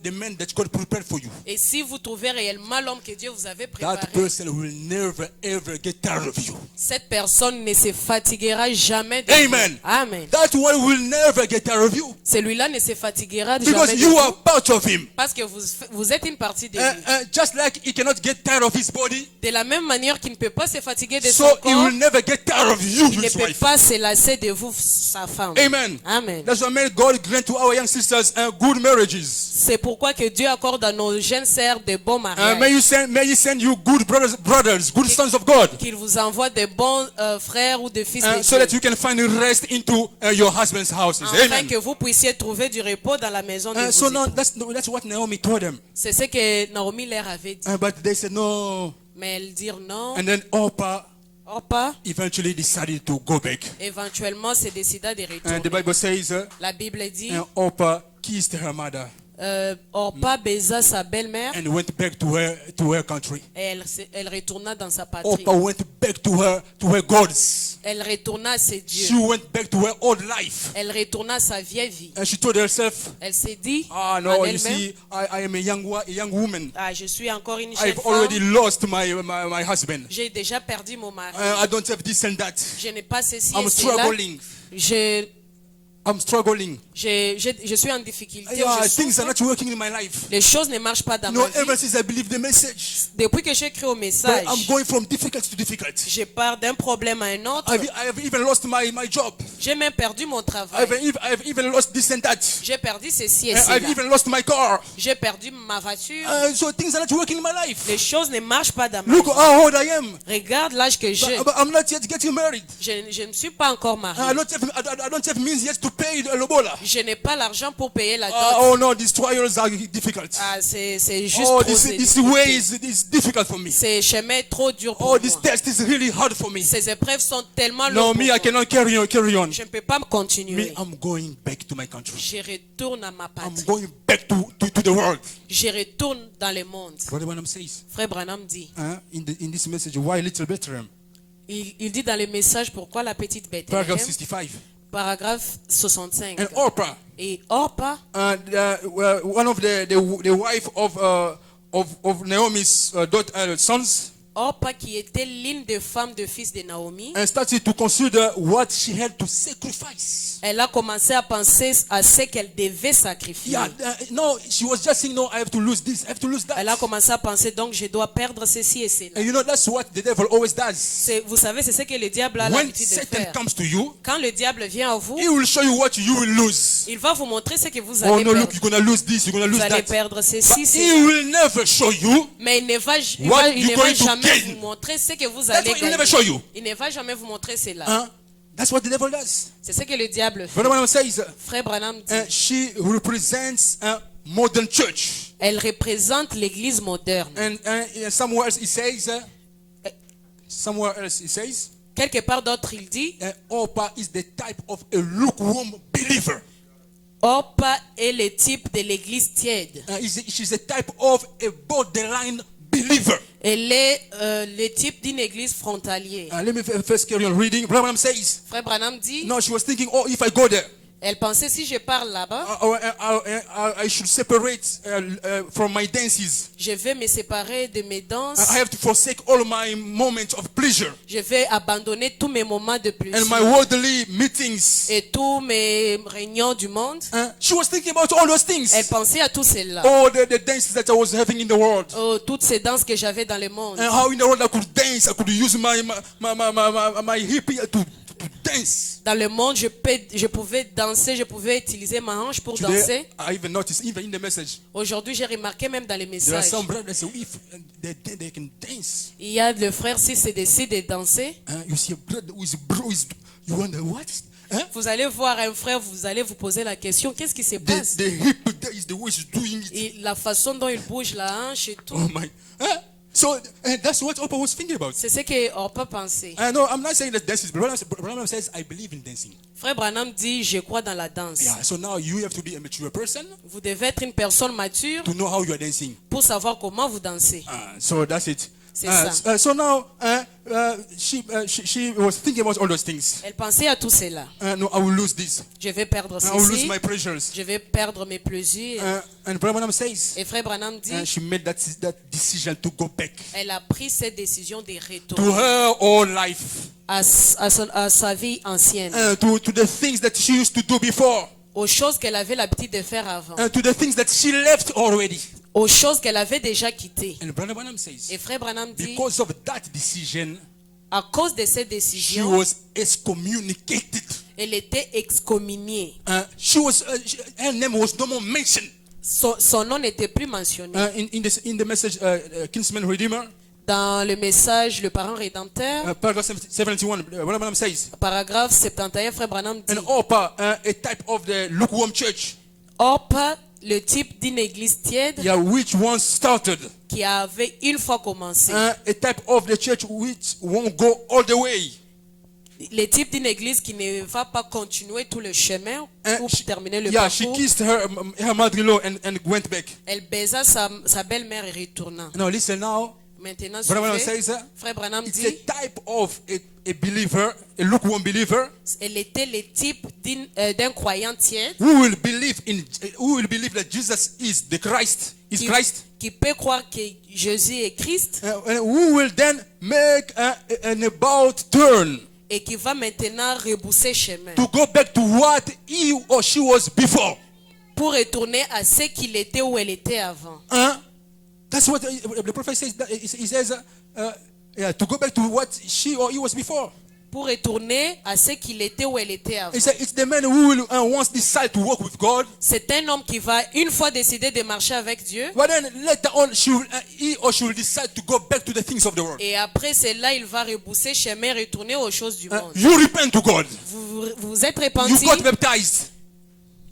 the man that God prepared for you, et si vous trouvez réellement l'homme que Dieu vous avait préparé, that person will never ever get tired of you. cette personne ne se fatiguera jamais de Amen. vous. Amen. That one will never get tired of you Celui-là ne se fatiguera because jamais de you vous are part of him. parce que vous êtes une partie de lui. Just like he cannot get tired of his body, De la même manière qu'il ne peut pas se fatiguer de so son he corps, will never get tired of you, il ne his peut wife. pas se lasser de vous, sa femme. Amen. Amen. That's why may God grant to our young sisters good marriages. C'est pourquoi que Dieu accorde à nos jeunes sœurs de bons mariages. May he send you good brothers, good sons of God, Qu'il vous envoie de bons frères ou de fils de so that Dieu. you can find rest into your husband's houses. Afin Amen. que vous puissiez trouver du repos dans la maison de vos So now époux. that's what Naomi told them. C'est ce que Naomi leur avait dit. But they said no. Mais elles dirent non. And then Orpah Orpah, eventually decided to go back. éventuellement, se décida de And the retourner. Bible says La Bible dit, Orpah kissed her mother Orpah baisa sa belle-mère and went back to her country. et elle retourna dans sa patrie. Orpah went back to her gods. Elle retourna à ses She dieux. went back to her old life. Elle retourna à sa vieille vie. And she told herself, Elle s'est dit no, en you elle-même, see, I am a young woman. je suis encore une jeune I've already femme. lost my husband. J'ai déjà perdu mon mari. I don't have this and that. Je n'ai pas ceci I'm et cela. struggling. I'm struggling. Je suis en difficulté. Yeah, Je things are souffre. not working in my life. Les choses ne marchent pas dans No, ma vie. ever since I believe the message, Depuis que j'ai cru au but message, I'm going from difficult to difficult. je pars d'un problème à un autre. I have even lost my job. J'ai même perdu mon travail. I've even lost this and that. J'ai perdu ceci et I've cela. even lost my car. J'ai perdu ma voiture. So things are not working in my life. Les choses ne marchent pas dans ma Look vie. how old I am. Regarde l'âge que j'ai. But I'm not yet getting married. Je ne suis pas encore I marié. don't have means yet to pay the lobola. Je n'ai pas l'argent pour payer la dot. Oh no, these trials are difficult. Ah, c'est juste Oh, trop this difficile. way is difficult for me. Ces chemins trop durs pour Oh, this moi. test is really hard for me. Ces épreuves sont tellement No, lourdes me, pour I moi. cannot carry on. Je ne peux pas me Me, continuer. I'm going back to my country. Je retourne à ma I'm patrie. going back to the world. Je retourne dans le monde. Brother Branham says, Frère Branham dit, in this message, why little Bethlehem? il dit dans le message pourquoi la petite Paragraph Bethléem, 65. paragraphe 65. And Orpah, Et Orpa, one of the wife of Naomi's sons, Orpa qui était l'une des femmes de fils de Naomi, and started to consider what she had to sacrifice. elle a commencé à penser à ce qu'elle devait sacrifier. Yeah, no, she was just saying, no, I have to lose this, I have to lose that. Elle a commencé à penser donc je dois perdre ceci et cela. And you know, that's what the devil always does. Vous savez, c'est ce que le diable a When l'habitude de Satan faire. comes to you, Quand le diable vient à vous, he will show you what you will lose. il va vous montrer ce que vous Oh allez no, look, perdre. you're going to lose this, you're going to Vous lose allez that. perdre But ceci, he cela. will never show you. Mais il ne va, What il you're ne va going to jamais gain. vous montrer ce que vous That's allez what he will gagner. never show you. Il ne va jamais vous montrer cela. That's what the devil does. C'est ce que le diable fait. Brother Branham says, Frère Branham dit, she represents a modern church. elle représente l'église moderne. And somewhere else he says, Quelque part d'autre, il dit, Orpah is the type of a lukewarm believer. Orpa est le type de l'église tiède. She's a type of a borderline believer. Elle est le type d'une église frontalière. Let me first carry on reading. Brother Branham says, Frère Branham dit, no, she was thinking, oh, if I go there, elle pensait si je parle là-bas, I should separate from my dances. je vais me séparer de mes danses. I have to forsake all my moments of pleasure Je vais abandonner tous mes moments de and plaisir my worldly meetings. et tous mes réunions du monde. She was thinking about all those things. Elle pensait à tout cela. All the dances that I was having in the world. Oh, toutes ces danses que j'avais dans le monde. And how in the world I could dance. I could use my hippie to dance. Dans le monde, je pouvais danser, je pouvais utiliser ma hanche pour danser. Today, I even noticed, even in the message, Aujourd'hui, j'ai remarqué même dans les there are messages, some brothers that say, if they can dance. il y a le frère si se décide de danser. You see a brother who is you wonder what? Vous allez voir un frère, vous allez vous poser la question, qu'est-ce qui se passe? The hip there is the way he's doing it. Et la façon dont il bouge la hanche et tout. Oh my. So that's what Oprah was thinking about. C'est ce qu'on peut penser. No, I'm not saying that dance is. Branham says, I believe in dancing. Frère Branham dit, je crois dans la danse. Yeah. So now you have to be a mature person Vous devez être une personne mature to know how you are dancing. pour savoir comment vous dansez. So that's it. C'est ça. So now she was thinking about all those things. Elle pensait à tout cela. No, I will lose this. Je vais perdre I will lose ceci. my pleasures. Je vais perdre mes plaisirs. And Branham says Et frère Branham dit, she made that decision to go back elle a pris cette décision de to retourner her old life, à sa vie ancienne, to the things that she used to do before, aux choses qu'elle avait l'habitude de faire avant, to the things that she left already. aux choses qu'elle avait déjà quittées. And Branham says, Et frère Branham dit, because of that decision, à cause de cette she décision, was excommunicated. elle était excommuniée. Her name was no more mentioned. Son nom n'était plus mentionné. In the message, Kinsman Redeemer, Dans le message, le parent rédempteur, paragraph 71, Branham says, paragraphe 71, frère Branham dit, and Orpah, a type of the lukewarm church, Orpa, le type d'une église tiède yeah, which once started, qui avait une fois commencé. a type of the church which won't go all the way. Le type d'une église qui ne va pas continuer tout le chemin pour terminer le Yeah, she parcours. kissed her mother-in-law and went back. Elle baisa sa belle-mère et retourna. Now listen now. Maintenant, Branham suivez. says, Frère Branham it's dit, a type of a believer, a lukewarm believer, elle était le type d'un croyant tiède who will believe that Jesus is the Christ, qui peut croire que Jésus est Christ and who will then make an about turn. et qui va maintenant rebousser chemin to go back to what he or she was before. pour retourner à ce qu'il était ou elle était avant. That's what the prophet says. He says, yeah, to go back to what she or he was before. Pour retourner à ce qu'il était ou elle était avant. He said, it's the man who will once decide to walk with God. C'est un homme qui va une fois décider de marcher avec Dieu. But then later on, he or she will decide to go back to the things of the world. Et après cela, il va rebousser chemin, retourner aux choses du monde. You repent to God. Vous êtes You repentis, got baptized.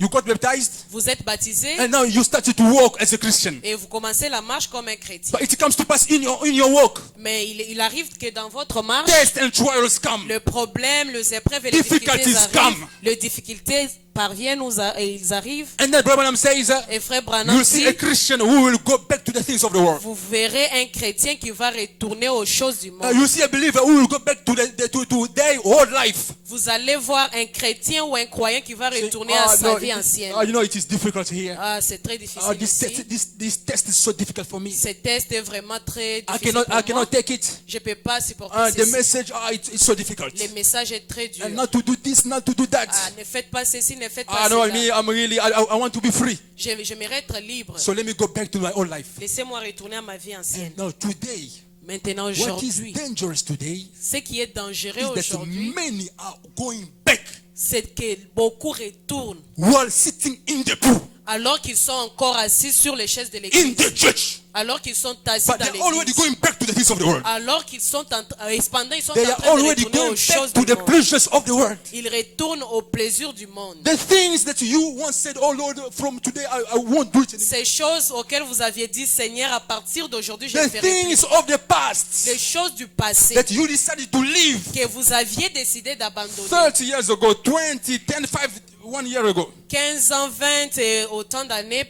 You got baptized. vous êtes baptisés And now you started to walk as a Christian. et vous commencez la marche comme un chrétien. But it comes to pass in your walk. Mais il arrive que dans votre marche, Tests and trials come. le problème, les épreuves et les Difficulties difficultés come. arrivent. Les difficultés parviennent et ils arrivent. And then Brother Branham says, Et frère Branham you'll see dit, a Christian who will go back to the things of the world. vous verrez un chrétien qui va retourner aux choses du monde. You'll see a believer who will go back to to their whole life. Vous allez voir un chrétien ou un croyant qui va retourner à sa vie ancienne. you know it is difficult here. Ah, c'est très difficile ici. This test is so difficult for me. Ce test est vraiment très I difficile cannot pour moi. take it. Je ne peux pas supporter The ceci. message, it's so difficult. Le message est très dur. And not to do this, not to do that. Ah, ne faites pas ceci, ne faites pas No, cela. I want to be free. J'aimerais être libre. So let me go back to my own life. Laissez-moi retourner à ma vie ancienne. Now today, Maintenant, what is aujourd'hui, dangerous today ce qui est dangereux is that aujourd'hui, many are going back c'est que beaucoup retournent while sitting in the pew, alors qu'ils sont encore assis sur les chaises de in l'église, the church. alors qu'ils sont assis But dans they're already l'église, going back to the things of the world. alors qu'ils sont cependant ils sont They en are train de already retourner going aux choses back to du the monde. pleasures of the world. Ils retournent au plaisir du monde. The things that you once said, oh Lord, from today I won't do it anymore. Ces choses auxquelles vous aviez dit, Seigneur, à partir d'aujourd'hui, je ne The ferai plus. things of the past Les choses du passé that you decided to leave que vous aviez décidé d'abandonner. 30 years ago, 20, 10, 5, 1 year ago. 15 ans, 20 et autant d'années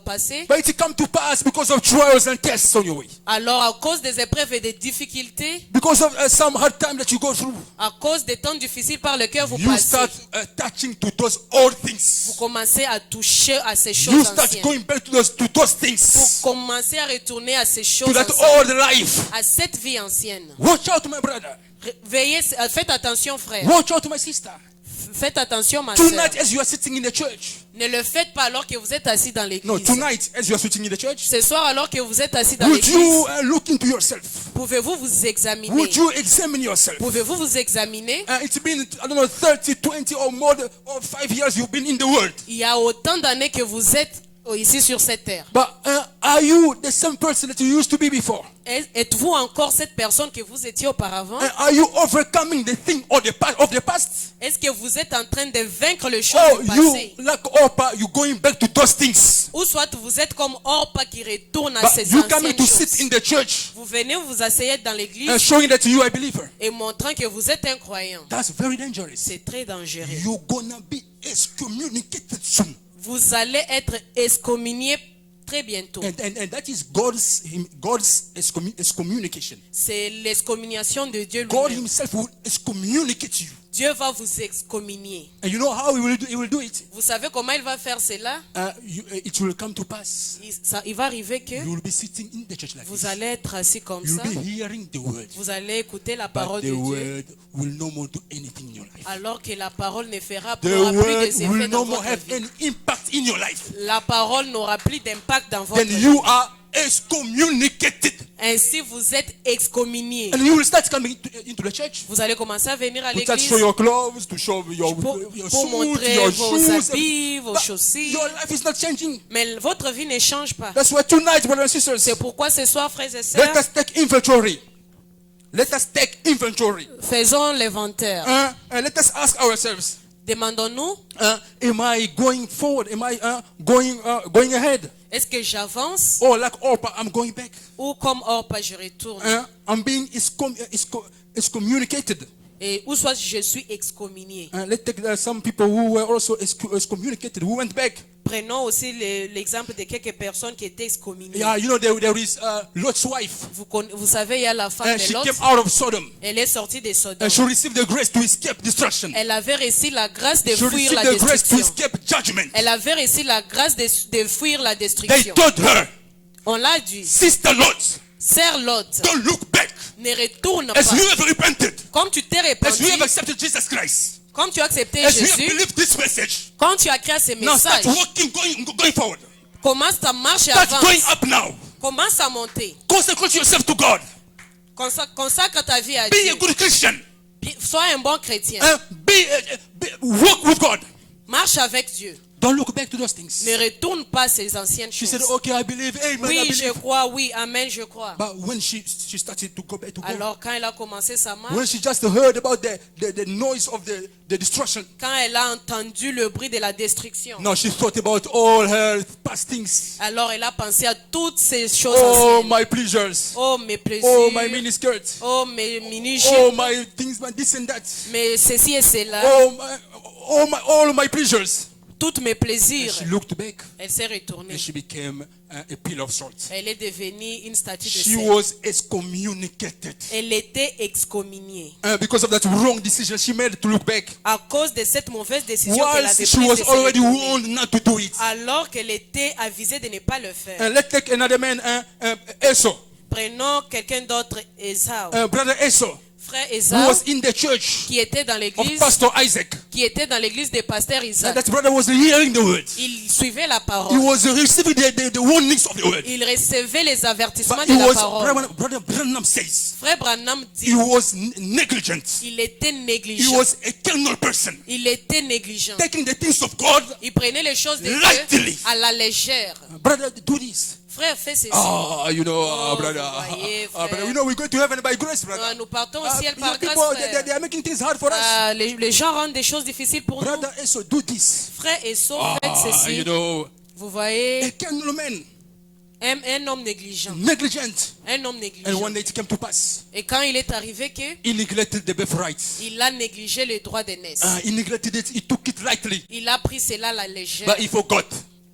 passées. But it come to pass because of trials and tests on your way. Alors, à cause des épreuves et des difficultés, Because of some hard time that you go through. à cause des temps difficiles par lesquels vous You passez, start touching to those old vous things. commencez à toucher à ces You choses start anciennes. going back to those Vous things. commencez à retourner à ces To choses that anciennes, old life. à cette vie ancienne. Watch out, my brother. Veillez, faites attention, frère. Watch out, my sister. Faites attention, ma soeur. Tonight, as you are sitting in the church. Ne le faites pas alors que vous êtes assis dans No, l'église. tonight, as you are sitting in the church. Ce soir, alors que vous êtes assis dans Would l'église, you look into yourself? pouvez-vous vous examiner? Would you examine yourself? Pouvez-vous vous examiner? It's been, I don't know, 30, 20 or more, or 5 years you've been in the world. Il y a autant d'années que vous êtes ici sur cette terre. But are you the same person that you used to be before? Êtes-vous encore cette personne que vous étiez auparavant? Are you overcoming the thing of the past? Est-ce que vous êtes en train de vaincre les choses Or du you, passé? like Orpah, you going back to those things? Ou soit vous êtes comme Orpah qui retourne à But ces you coming anciennes to sit choses. in the church Vous venez vous asseyez dans and l'église showing that you are a believer. et montrant que vous êtes un croyant. That's very dangerous. C'est très dangereux. You're gonna be excommunicated soon. Vous allez être excommunié très bientôt. And that is God's excommunication. C'est l'excommunication de Dieu God lui-même. himself will excommunicate you. Dieu va vous excommunier. And you know how he will do it? Vous savez comment il va faire cela? It will come to pass. Il va arriver que You will be sitting in the church like vous this. allez être assis comme You'll ça. be hearing the word. Vous allez écouter la But parole the de Dieu. word will no more do anything in your life. Alors que la parole ne fera The n'aura plus word des effets will dans no more votre have vie. any impact in your life. La parole n'aura plus d'impact dans votre Then vie. you are excommunicated. Ainsi, vous êtes excommunié. And you will start coming into the church. Vous allez commencer à venir à To touch l'église show your clothes, to show your pour suit, montrer your vos shoes. habits, vos But chaussures. your life is not changing. Mais votre vie ne change pas. That's why tonight, brothers and sisters, C'est pourquoi ce soir, frères et let sœurs, us take inventory. Let us take inventory. faisons l'inventaire. And let us ask ourselves, Demandons-nous, am I going forward? Am I going ahead? est-ce que j'avance Or like Orpah, I'm going back. ou comme Orpah, je retourne? I'm being excommunicated. Et ou soit je suis excommunié. Let's take some people who were also excommunicated, who went back. Prenons aussi l'exemple de quelques personnes qui étaient excommuniées. Yeah, you know, there is Lot's wife. Vous savez, il y a la femme And de she Lot. came out of Sodom. Elle est sortie de Sodome. And she received the grace to escape destruction. Elle avait reçu la grâce de She fuir la received the grace to destruction. escape judgment. Elle avait reçu la grâce de fuir la They destruction. told her, On l'a dit, Sister Lot, Sœur Lot, don't look back. ne retourne as pas. you have repented, Comme tu t'es as repenti, you have accepted Jesus Christ, comme tu as accepté as you have Jésus, believed this message, quand tu as créé ce now start message, walking, going forward. commence ta marche et Start going avance. up now. Commence à monter. Consecrate yourself to God. Consacre ta vie à Be a Dieu. good Christian. Sois un bon chrétien. Walk with God. Marche avec Dieu. Don't look back to those things. Ne retourne pas ces anciennes She choses. said, okay, I believe. Amen. I Oui, je believe. crois. Oui, amen, je crois. But when she started to go back to God, Alors quand elle a commencé sa marche, when she just heard about the noise of the destruction, quand elle a entendu le bruit de la destruction, now she thought about all her past things. alors elle a pensé à toutes ces choses Oh, anciennes. my pleasures. Oh, mes plaisirs. Oh, my miniskirts. Oh, mes mini-jupes. Oh, my things, my this and that. Mais ceci et cela. All my pleasures. Toutes mes And plaisirs. she looked back Elle s'est retournée. and she became a pillar of salt. Elle est devenue une statue de She sel. was excommunicated. Elle était excommuniée. Because of that wrong decision she made to look back. À cause de cette mauvaise décision qu'elle Whilst avait she prise was de se already retourner. warned not to do it. Alors qu'elle était avisée de ne pas le faire. Let's take another man, Esau. Prenons quelqu'un d'autre, Esau. Brother Esau, Frère who Esau, was in the church qui était dans of l'église, Pastor Isaac. qui était dans l'église des pasteurs And Isaac. that brother was hearing the word. Il suivait la He parole. was receiving the warnings of the word. Il recevait les avertissements But de he la was, parole. Brother Branham says, Frère Branham dit, he was negligent. il était He négligent. was a carnal person. Il était négligent. Taking the things of God. Il prenait les choses de Lightly. Dieu à la légère. Brother, do this. Frère, fais ceci. You know, Oh, brother. vous voyez, frère. Brother, we know we're going to heaven by grace, brother. Nous partons au ciel You par know, grâce, people, frère. they are making things hard for us. Les gens rendent des choses difficiles pour nous. Brother Esau, do this. Frère Esau, faites You ceci. know, Vous a voyez, carnal man, un homme négligent. negligent. Un homme And négligent. one day it came to pass. Et quand il est arrivé que He neglected the birthright. il a négligé les droits d'aînesse. He neglected it. He took it lightly. Il a pris cela à la légère. But he forgot.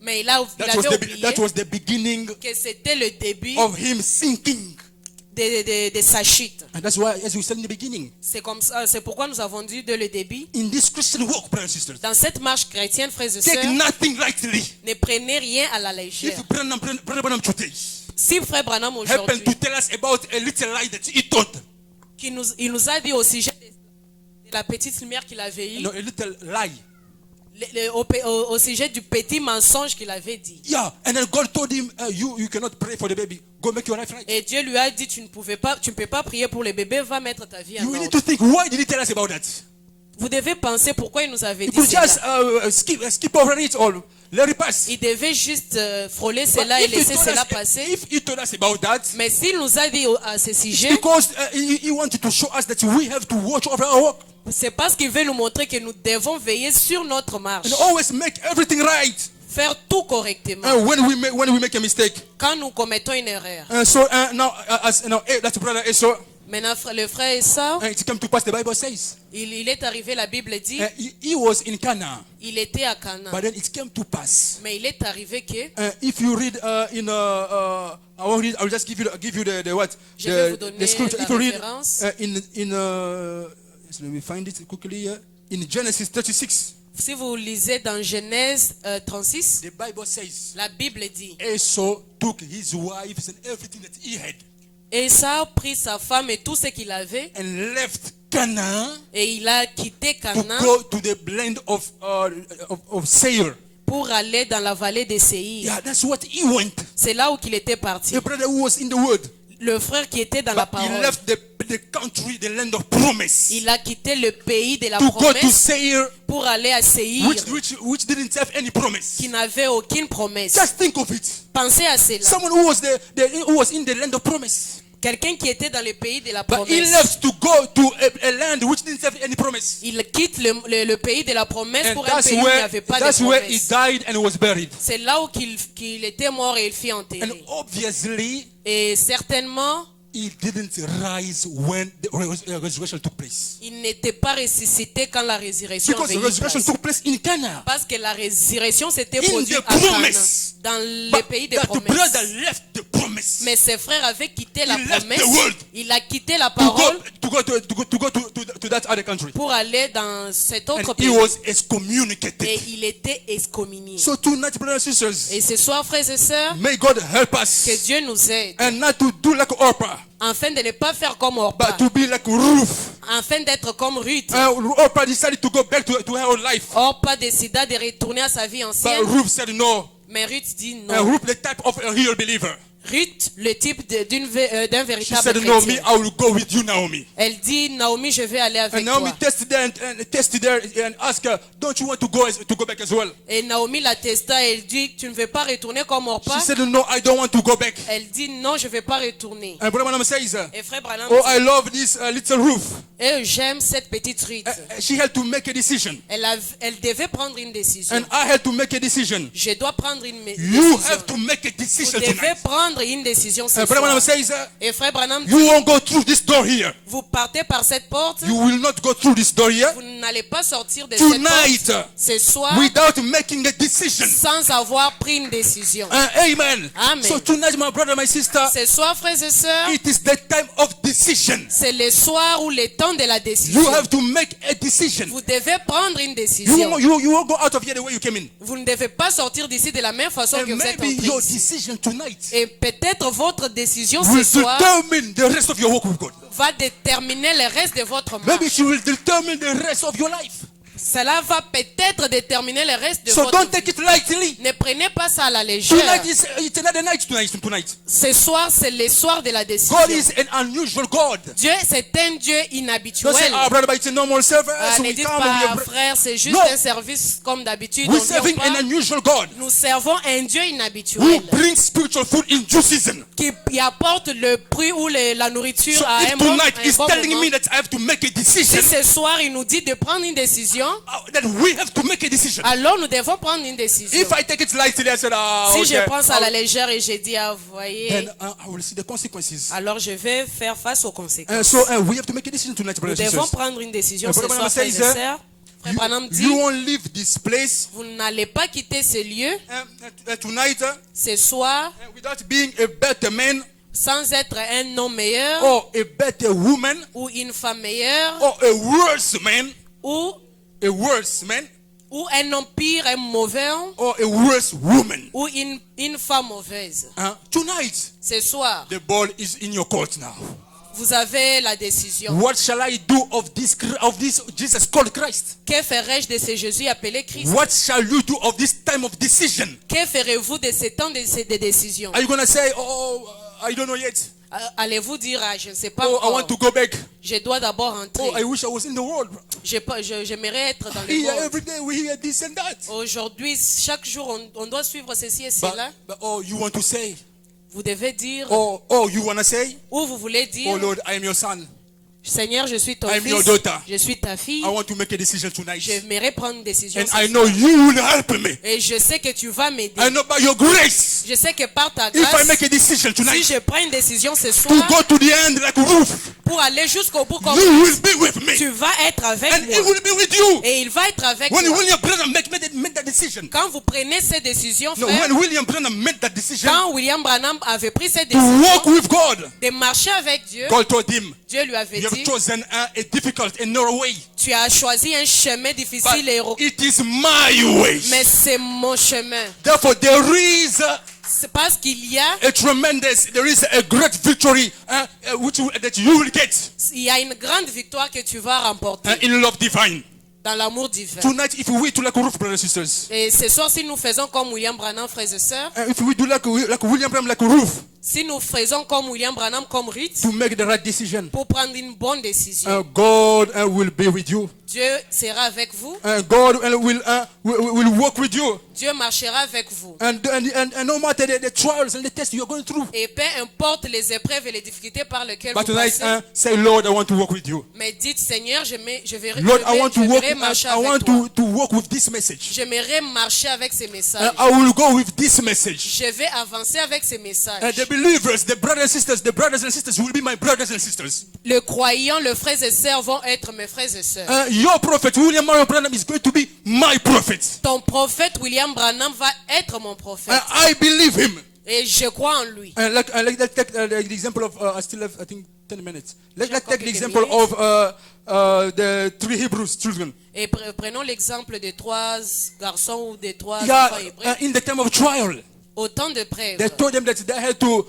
Mais il avait oublié That was the beginning que c'était le début of him sinking. de sa chute. And that's why, as we said in the beginning, C'est comme ça, c'est pourquoi nous avons dit dès le début, in this Christian walk, brothers and sisters, dans cette marche chrétienne, frères et take sœurs, nothing lightly. ne prenez rien à la légère. If Brother Branham today Si frère Branham happened aujourd'hui, to tell us about a little lie that he thought, il nous a dit au sujet de la petite lumière qu'il avait eue, a little lie. au sujet du petit mensonge qu'il avait dit. Yeah, and then God told him, you cannot pray for the baby. Go make your life right. Et Dieu lui a dit, tu ne peux pas prier pour le bébé, va mettre ta vie en You need ordre. to think, why did he tell us about that? Vous devez penser pourquoi il nous avait He dit could cela. just skip over it or let it pass. Il devait juste frôler But cela et if he laisser told cela us- passer. if he told us about that, Mais s'il nous a dit à ce sujet, because he wanted to show us that we have to watch over our work c'est parce qu'il veut nous montrer que nous devons veiller sur notre marche. and always make everything right. Faire tout correctement. And when we make a mistake, Quand nous commettons une erreur. that's brother Esau. Maintenant, le frère Esau, It came to pass. The Bible says il est arrivé, la Bible dit, he was in Canaan, il était à Canaan. but then it came to pass. Mais il est arrivé que, If you read I won't read. I'll just give you the what Je vais vous donner the scripture. la If you read référence. let me find it quickly here. In Genesis 36, si vous lisez dans Genèse 36, the Bible says la Bible dit, Esau took his wives and everything that he had Esau prit sa femme et tout ce qu'il avait and left Canaan et il a quitté to Canaan go to the land of Seir. pour aller dans la vallée de Séhir. Yeah, that's what he went. C'est là où il était parti. The brother who was in the word, Le frère qui était dans la but he parole, left the country, the land of promise, il a quitté le pays de la to go to promesse Seir, pour aller à Séhir, which didn't have any promise. qui n'avait aucune promesse. Just think of it. Pensez à cela. Someone who was in the land of promise, Quelqu'un qui était dans le pays de la but he promesse. left to go to a land which didn't have any promise. Il quitte le pays de la promesse And pour un pays où il n'y avait pas de that's where he promesse. died and was buried. C'est là où qu'il était mort et il fut And enterré. obviously, Et certainement, he didn't rise when the resurrection took place. il n'était pas ressuscité quand la résurrection Because avait the eu resurrection place. took place in Canaan. Parce que la résurrection s'était In produite the à Canaan, promise. dans le But pays des that the promesses. brother left the promise Mais ses frères avaient quitté la He left promesse. the world. Il a quitté la to parole go to that other country. pour aller dans cet autre And he pays. was Et excommunicated. il était excommunié. So tonight, brothers and sisters, Et ce soir, frères et sœurs, may God help que us Dieu nous aide and not to do like Orpah. à afin de ne pas faire comme Orpa, but to be like Ruth. afin d'être comme Ruth. Orpah decided to go back to her own life. Orpa décida de retourner à sa vie But ancienne, Ruth said no. mais Ruth dit And non. Ruth, the type of a real believer. Ruth, le type d'un She véritable said, no, me, chrétien. I will go with you, Naomi. Elle dit, Naomi, je vais aller And avec Naomi toi. tested her and asked her, don't you want to go back as well? Et Naomi la testa, elle dit, tu ne veux pas retourner comme Orpa? She said, no, I don't want to go back. Elle dit, non, je ne vais pas retourner. And Brother Branham says, Et frère Branham oh, I dit, love this little Ruth. j'aime cette petite Ruth. She had to make a decision. Elle devait prendre une décision. And I had to make a decision. Je dois prendre une You décision. have to make a Vous decision devez tonight. prendre une décision ce Brother Branham soir. says, Et frère Branham dit, you won't go through this door here. vous partez par cette porte, You will not go through this door here vous n'allez pas sortir de cette tonight porte ce soir without making a decision. sans avoir pris une décision. Amen. Amen. So tonight, my brother, my sister, Ce soir, frères et sœurs, it is the time of decision. c'est le soir ou le temps de la You décision. have to make a decision. Vous devez prendre une You décision. won't go out of here the way you came in. Vous ne devez pas sortir d'ici de la même façon And que vous êtes maybe your entrés ici. decision tonight Et peut-être votre décision will ce soir determine the rest of your walk with God. va déterminer le reste de votre Maybe marche. she will determine the rest of your life. Cela va peut-être déterminer le reste de So votre don't vie. take it lightly. Ne prenez pas ça à la légère. Tonight is it's another night tonight. Ce soir, c'est le soir de la décision. God is an unusual God. Dieu, c'est un Dieu inhabituel. Don't say, oh brother, but it's a normal service. Ne We dites come, pas, we are- frère, c'est juste No. un service comme d'habitude. We're on vient serving pas. an unusual God Nous servons un Dieu who inhabituel brings spiritual food in due season. qui apporte le fruit ou la nourriture So à un if bon, tonight un is bon telling moment. me that I have to make a decision, Si ce soir il nous dit de prendre une décision, then we have to make a decision. alors nous devons prendre une décision. If I take it lightly, I said, Si okay, je prends ça à la légère et je dis, ah, vous voyez, then I will see the consequences. alors je vais faire face aux And conséquences. so we have to make a decision tonight, Nous brothers and devons sisters. prendre une décision And ce Brother soir, Branham frères et says, sœurs. Frère Branham dit, You won't leave this place vous n'allez pas quitter ce lieu tonight ce soir without being a better man sans être un homme meilleur or a better woman ou une femme meilleure or a worse man, ou un homme pire, un mauvais homme or a worse woman. ou une femme mauvaise. Tonight, Ce soir, the ball is in your court now. vous avez la décision. What shall I do of this Jesus called Christ? Que ferai-je de ce Jésus appelé Christ? What shall you do of this time of decision? Que ferez-vous de ce temps de décision? Are you going to say, oh, I don't know yet. Allez-vous dire, ah, je ne sais pas Oh, I encore. want to go back. Je dois d'abord Oh, I rentrer. wish I was in the world. J'aimerais être dans le Here, monde. every day we hear this and that. Aujourd'hui, chaque jour, on doit suivre ceci et cela. But oh, you want to say, Vous devez dire, oh, you want to say, ou vous voulez oh dire, Lord, I am your son. Seigneur, je suis ton I'm your fils, daughter. je suis ta fille, I want to make a decision tonight. j'aimerais prendre une décision. And ce I soir. know you will help me. Et je sais que tu vas m'aider. I know by your grace. Je sais que par ta If I grâce, make a decision si tonight je prends une décision ce to soir, go to the end like Ruth, pour aller jusqu'au bout comme you will be with me. tu vas être avec And he moi. will be with you. Et il va être avec When moi. William Branham made that decision. Quand vous prenez ces décisions, No, frère, when William Branham made that decision quand William Branham avait pris cette to walk décision with God, de marcher avec Dieu, God told him, Dieu lui avait you have dit, chosen a difficult and narrow way. tu as choisi un chemin But difficile et it is my way. mais c'est mon chemin. Therefore, there is C'est parce qu'il y a, there is a great victory that you will get il y a une grande victoire que tu vas remporter in love divine. dans l'amour divin. Tonight, if we do like Ruth, brothers and sisters, Et ce soir, si nous faisons comme William Branham, frères et sœurs, if we do like William Branham, like Ruth, si nous faisons comme William Branham, comme Ruth, to make the right decision, pour prendre une bonne décision, God will be with you. Dieu sera avec vous, God will walk with you. Dieu marchera avec vous. And no matter the trials and the tests you're going through. Et peu importe les épreuves et les difficultés par lesquelles But vous tonight, passez, say, Lord, I want to walk with you. mais dites, Seigneur, je verrai Lord, I want to walk. marcher I avec want toi. to walk with this message. J'aimerais marcher avec ces messages. I will go with this message. Je vais avancer avec ces messages. And the believers, the brothers and sisters will be my brothers and sisters. Le croyant, les frères et sœurs vont être mes frères et sœurs. Your prophet, William Marion Branham, is going to be my prophet. Ton prophète William Branham va être mon prophète. I believe him. Et je crois en lui. Like take the example of, I still have, I think, 10 minutes. Let's take the quelques example minutes. of the 3 Hebrews children. Et prenons l'exemple des 3 garçons ou des 3 Yeah, enfants hébreux. in the time of trial, Au temps de preuve, they told them that they had to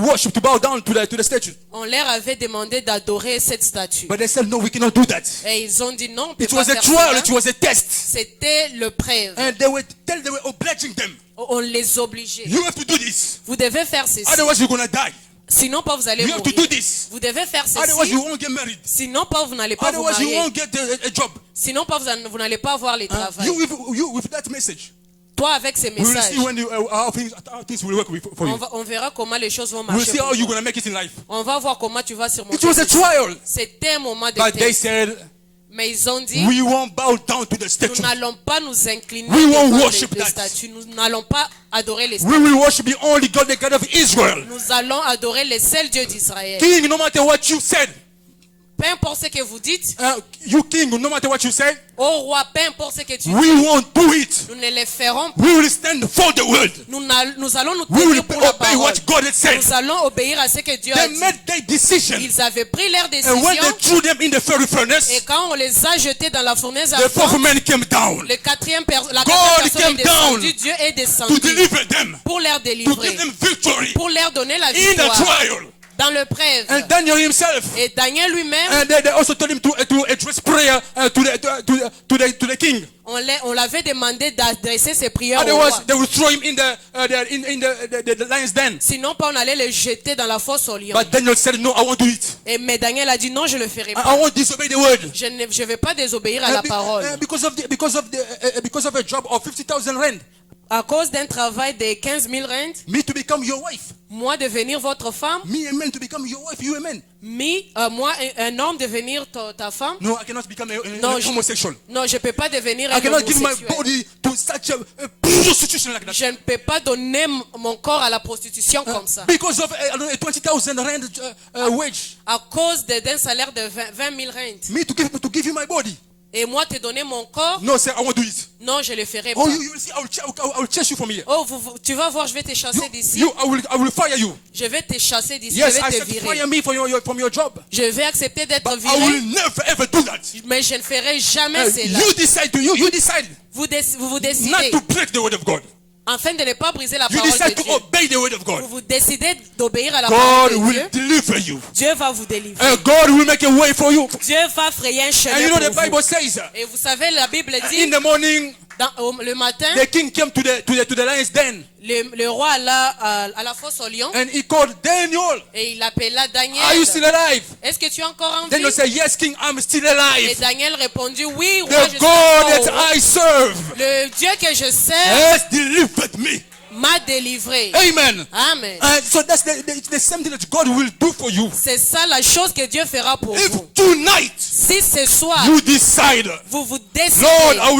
worship, to bow down to the statue. on leur avait demandé d'adorer cette statue. But they said, no, we cannot do that. Et ils ont dit non, on peut It pas was a faire trial, cela. it was a test. C'était le preuve. And they were obliging them. On les obligeait. You have to do this. Vous devez faire ceci. Otherwise, you're going to die. Sinon pas vous allez You have to mourir. do this. Vous devez faire Otherwise, ceci. you won't get married. Sinon pas vous n'allez pas vous Otherwise, you marier. won't get a job. Sinon pas vous n'allez pas avoir les travail. You with that message. Toi avec ces We will messages, see when how things will work for you. on verra comment les choses vont We will marcher. see how pour you're toi. going to make it in life. On va voir comment tu vas surmonter. It was a ceci. trial. C'était un moment de But they test. said, Mais ils ont dit, we won't bow down to the nous statue. n'allons pas nous incliner We won't devant worship les that. statues. Nous n'allons pas adorer les We statues. will worship the only God, the God of Israel. Nous allons adorer le seul Dieu d'Israël. King, no matter what you said. Peu importe ce que vous dites, You king, no matter what you said, ô roi, peu importe ce que tu dis, we won't do it. nous ne le ferons pas. We will stand for the word. Nous allons nous We will tenir pour la obey parole. what God has said. Nous allons obéir à ce que Dieu a They dit. made their decision. Ils avaient pris leur And when they décision threw them in the fiery et furnace, quand on les a jetés dans la fournaise the fourth ardente, man came down la quatrième personne came est down descendue, Dieu est to descendu deliver them, pour leur to délivrer, give them victory pour leur donner la in the victoire trial. dans le preuve. And Daniel himself, Et Daniel lui-même, and they also told him to address prayer to the king. on l'avait demandé d'adresser ses prières au Otherwise, roi. they will throw him in the lion's den. Sinon, pas on allait le jeter dans la fosse au lion. But Daniel said, no, I won't do it. Mais Daniel a dit non, je le ferai pas. I won't disobey the word. Je ne vais pas désobéir à la parole. Because of a job of 50,000 rand. À cause d'un travail de 15 000 rentes, Me to become your wife. moi devenir votre femme, Me a man to become your wife. You a man. moi un homme devenir ta femme. No, I cannot become Non, a homosexual. Non, je ne peux pas devenir I un cannot give my homosexuel. body to such a prostitution like that. Je ne peux pas donner mon corps à la prostitution comme ça. Because of a 20,000 rand wage. À cause d'un salaire de 20 000 rentes. Me to give you my body. Et moi te donner mon corps, No, sir, I won't do it. non, je le ferai pas. Oh, you will see. I will chase you from here. Oh, tu vas voir, je vais te chasser d'ici. I will fire you. Je vais te chasser d'ici, Yes, je I vais te said virer. fire me from your job. Je vais accepter d'être But I will viré, never ever do that. mais je ne ferai jamais cela. You decide Vous not décidez, to break the word of God. afin de ne pas briser la You parole decide de to Dieu. obey the word of God. Vous décidez d'obéir à la God parole de will Dieu. deliver you. Dieu va vous délivrer. And God will make a way for you. Dieu va frayer un And chemin you know the pour vous. Bible says, Et vous savez, la Bible in dit, the morning, le matin, the king came to the lion's den, le roi alla à la fosse au lion and he called Daniel. et il appela Daniel. Are you still alive? Est-ce que tu es encore en vie? Daniel said, yes, king, I'm still Et alive. Daniel répondit, oui, roi, The je suis God encore. that I serve Le Dieu que je sers has delivered me. m'a délivré. Amen. Amen. So that's the same thing that God will do for you. C'est ça la chose que Dieu fera pour If vous. tonight Si ce soir, you decide, vous décidez, Lord, I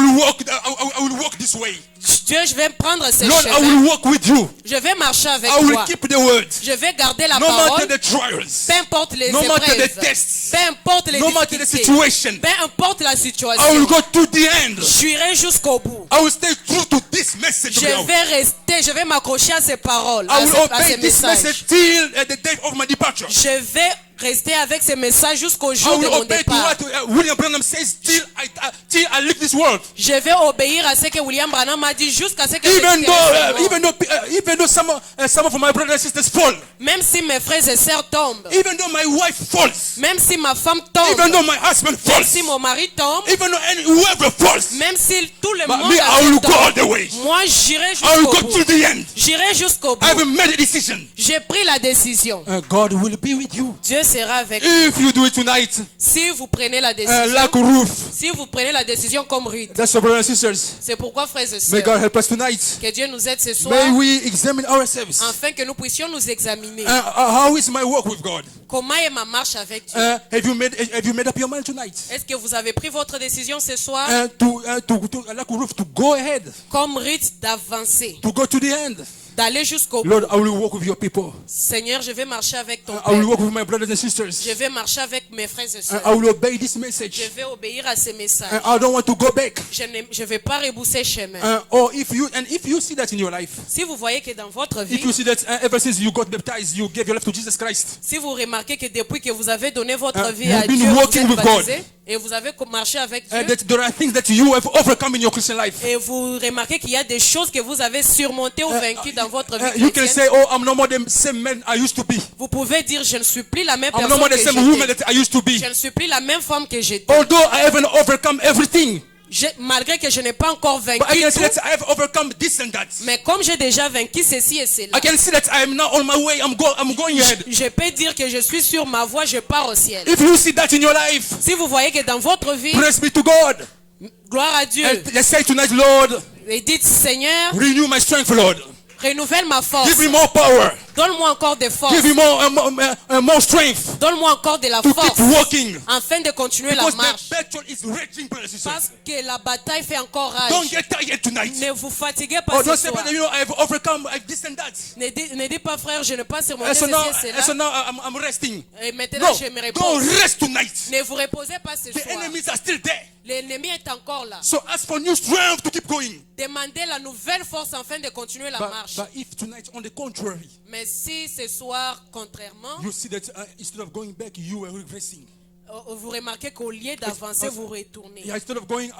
will walk this way. Dieu, je vais prendre ce Lord, I chemin. will walk with you. Je vais marcher avec I will toi. keep the word. Je vais garder la No matter parole. the trials, Peu importe les no matter the épreuves. tests, Peu importe les no matter the difficultés. situation, Peu importe la I will situation. go to the end. J'irai jusqu'au bout. I will stay true to this message. Je vais m'accrocher à ces paroles, I will à ces obey this messages. message till the day of my departure. Je vais rester avec ces messages jusqu'au I jour de will mon obey to départ. what William Branham says till I leave this world. Je vais obéir à ce que William Branham a dit jusqu'à ce que je Even quitte though some of my brothers and sisters fall, Même si mes frères et sœurs tombent, even though my wife falls, même si ma femme tombe, even though my husband même falls, si mon mari tombe, even though whoever falls, même si tout le but monde me, I will go all tombe, the way. moi j'irai I will jusqu'au go bout. to the end. J'irai jusqu'au I bout. have made a decision. J'ai pris la décision. God will be with you. Dieu sera avec vous. If you do it tonight, Si vous prenez la décision, like Ruth, si vous prenez la décision comme Ruth, that's our brothers and sisters. c'est pourquoi, frères et May sœurs, God help us tonight. que Dieu nous aide ce soir, May we examine ourselves. afin que nous puissions nous examiner. How is my walk with God? Comment est ma marche avec Dieu? Have you made up your mind tonight? Est-ce que vous avez pris votre décision ce soir, Like Ruth, to go ahead, comme Ruth, d'avancer, to go to the end. d'aller jusqu'au bout? Lord, I will walk with your people. Seigneur, je vais marcher avec ton I will peuple. walk with my brothers and sisters. Je vais marcher avec mes frères et sœurs. I will obey this Je message. vais obéir à ces messages. I don't want to go back. Je ne vais pas rebousser chemin. Or if you see that in your life, Si vous voyez que dans votre if vie, you see that ever since you got baptized, you gave your life to Jesus Christ, si vous remarquez que depuis que vous avez donné votre vie you've à been Dieu, vous walking êtes with God. baptisé, Et vous avez marché avec Dieu. And that there are things that you have overcome in your Christian life. Et vous remarquez qu'il y a des choses que vous avez surmontées ou vaincues dans votre vie You can chrétienne. say, oh, I'm no more the same man I used to be. Vous pouvez dire, je ne suis plus la même I'm no personne more que the same woman j'étais. that I used to be. Je ne suis plus la même femme que j'étais. Although I haven't overcome everything, Malgré que je n'ai pas encore but I vaincu can see tout, that I have overcome this and that. mais comme j'ai déjà vaincu ceci et cela, I can see that I am now on my way. I'm going ahead. je peux dire que je suis sur ma voie, je pars au ciel. If you see that in your life, Si vous voyez que dans votre vie, praise be to God. gloire à Dieu, And let's say tonight, Lord, et dites, Seigneur, renew my strength, Lord. renouvelle ma force. Give me more power. Donne-moi encore des forces. Give me more strength Donne-moi encore de la to force. keep walking. Afin de continuer la Because marche. the battle is raging, brothers and sisters. Parce que la bataille fait encore rage. Don't get tired tonight. Ne vous fatiguez pas Oh, ce don't say, soir. brother, you know, I've overcome this and that. Ne dis pas, frère, je n'ai pas surmonté And so now, ceci et and so cela. now I'm resting. Et maintenant, No, je me don't repose. rest tonight. Ne vous reposez pas ce The soir. enemies are still there. L'ennemi est encore là. So ask for new strength to keep going. Demandez la nouvelle force afin de continuer la marche. But if tonight, on the contrary, Mais si ce soir, contrairement, you see that instead of going back, you are regressing. vous remarquez qu'au lieu d'avancer, vous retournez. Yeah, instead of going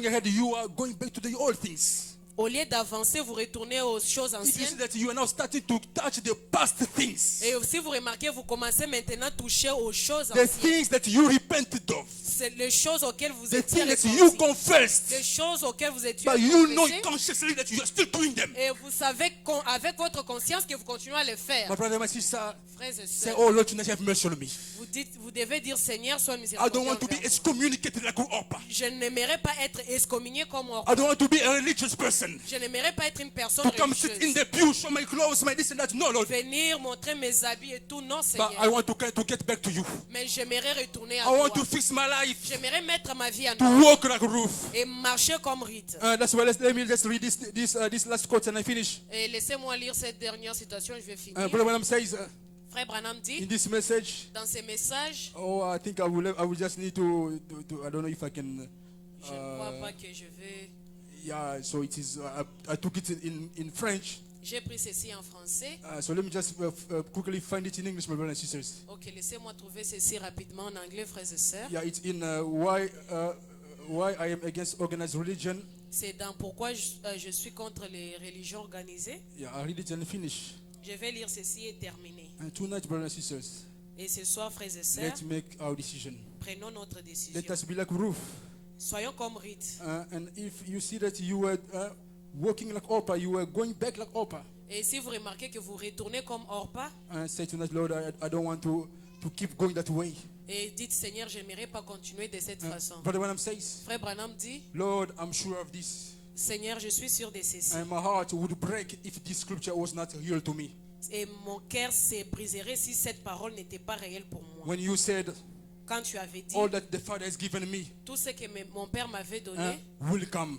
ahead, you are going back to the old things. Au lieu d'avancer, vous retournez aux choses It is anciennes. that you are now starting to touch the past things. Et si vous remarquez, vous commencez maintenant à toucher aux choses The anciennes. things that you repented of. C'est les choses auxquelles vous The étiez things that you repentis. confessed. Les choses auxquelles vous étiez But you know confessés. consciously that you are still doing them. Et vous savez avec votre conscience que vous continuez à les faire. My brother, my sister, Frères et say, sœurs, oh Lord, tonight have mercy on me. vous devez dire, Seigneur, sois I miséricordieux don't want to be envers moi. excommunicated like Orpah. Je n'aimerais pas être excommunié comme Orpah. I don't want to be a religious person. Je n'aimerais pas être une personne To come sit in religieuse. the pew, show my clothes, my this and that. No, Lord. Venir montrer mes habits et tout, non But Seigneur. I want to get back to you. Mais j'aimerais retourner à I want toi. to fix my life. J'aimerais mettre ma vie en To ordre walk like a roof. et marcher comme Rite. That's why let me just read this last quote and I finish. Et laissez-moi lire cette dernière citation, je vais finir. Brother Branham says Frère Branham dit in this message, dans ces messages, oh, I think I will just need to I don't know if I can. je ne crois pas que je vais... Yeah, so it is. I took it in French. J'ai pris ceci en français. So let me just quickly find it in English, my brothers and sisters. Ok, laissez-moi trouver ceci rapidement en anglais, frères et sœurs. Yeah, it's in why I am against organized religion. C'est dans pourquoi je suis contre les religions organisées. Yeah, I read it and finish. Je vais lire ceci et terminer. And tonight, brothers and sisters, Et ce soir, frères et sœurs, let's make our decision. prenons notre décision. Let us be like Ruth. Soyons comme Rite. And if you see that you were walking like Orpah, you were going back like Orpah. Et si vous remarquez que vous retournez comme Orpah, And say tonight, Lord, I don't want to keep going that way. et dites, Seigneur, j'aimerais pas continuer de cette façon. Brother Branham says, Frère Branham dit, Lord, I'm sure of this. Seigneur, je suis sûr de ceci. And my heart would break if this scripture was not real to me. Et mon cœur se briserait si cette parole n'était pas réelle pour moi. When you said, Quand tu avais dit, all that the Father has given me tout ce que mon père m'avait donné will come,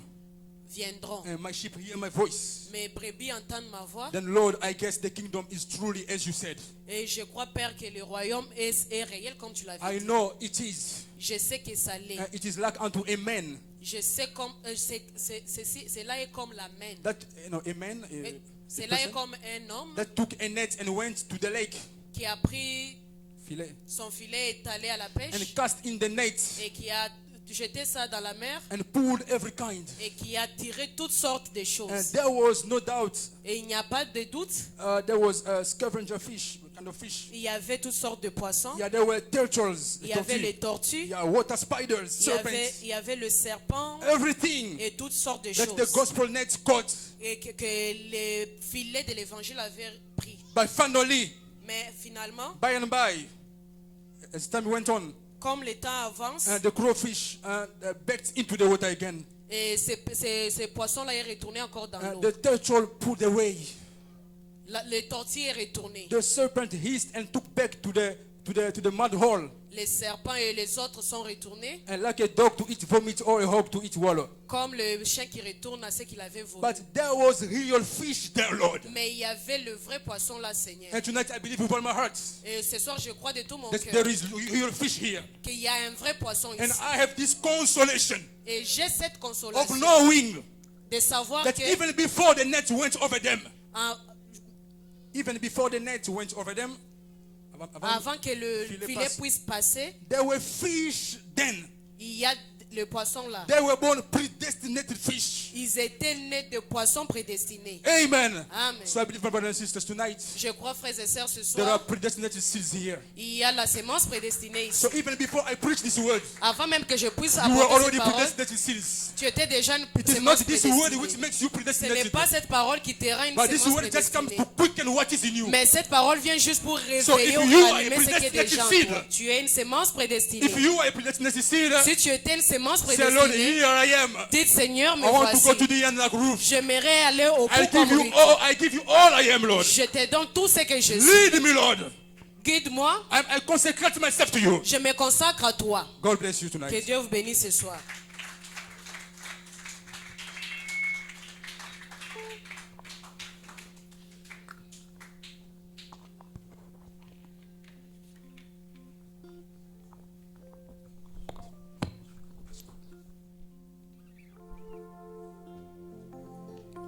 viendront. and my sheep hear my voice, Mes brebis entendent ma voix. then Lord, I guess the kingdom is truly as you said. Et je crois, Père, que le royaume est réel comme tu l'avais I dit. know it is. Je sais que ça l'est. It is like unto a man. Je sais comme cela est comme la main. That, a man, Cela est comme un homme that took a net and went to the lake, qui a pris filet, son filet est allé à la and pêche cast in the net et qui a jeté ça dans la mer and pulled every kind. et qui a tiré toutes sortes de And choses. there was no doubt, Et il n'y a pas de doute, there was a scavenger fish, kind of fish. il y avait toutes sortes de poissons. Yeah, there were turtles, Il y avait tortues. les tortues, Yeah, water spiders, serpents, il y avait le serpent everything et toutes sortes de that the choses. gospel net caught. Et que les filets de l'évangile avaient pris. But finally, Mais finalement, by and by, as time went on, comme le temps avance, the crowfish backed into the water again. et ces poissons-là est retourné encore dans l'eau. The turtle pulled away. Le tortue est retourné. The serpent hissed and took back to the mud hole. Les serpents et les autres sont retournés, And like a dog to eat vomit or a hog to eat wallow. comme le chien qui retourne à ce qu'il avait volé. But there was real fish there, Lord. Mais il y avait le vrai poisson là, Seigneur. And tonight I believe with all my heart Et ce soir, je crois de tout mon that cœur there is real fish here. qu'il y a un vrai poisson And ici. I have this consolation Et j'ai cette of consolation knowing de savoir that que even before the net went over them, en- even before the net went over them, avant que le Filet filet passe. puisse passer, there were fish then. Il y a le poisson là. They were born predestinated fish. Ils étaient nés de poissons prédestinés. Amen. Amen. So I believe, my brothers and sisters, tonight Je crois, frères et sœurs, ce there are soir, predestinated seeds here. il y a la sémence prédestinée ici. So even before I preach this word, Avant même que je puisse you were apporter already cette parole, predestinated seeds. tu étais déjà une It is sémence not this word which prédestinée. makes you Ce n'est predestinated, pas cette parole qui te rend une but this sémence word just comes prédestinée. to quicken what is in you. Mais cette parole vient juste pour So réveiller if ou you are rallumer a ce qui est predestinated déjà en seed, toi. Tu es une sémence prédestinée. If you are a predestinated seed, Si tu étais une sémence say, Lord, prédestinée, here I am. dites Seigneur, me I want to voici. go to the end like roof. J'aimerais aller au I bout comme lui. give you all I am, Lord. Je te donne tout ce que je suis. Lead me, Lord. Guide-moi. I consecrate myself to you. Je me consacre à toi. God bless you Que tonight. Dieu vous bénisse ce soir.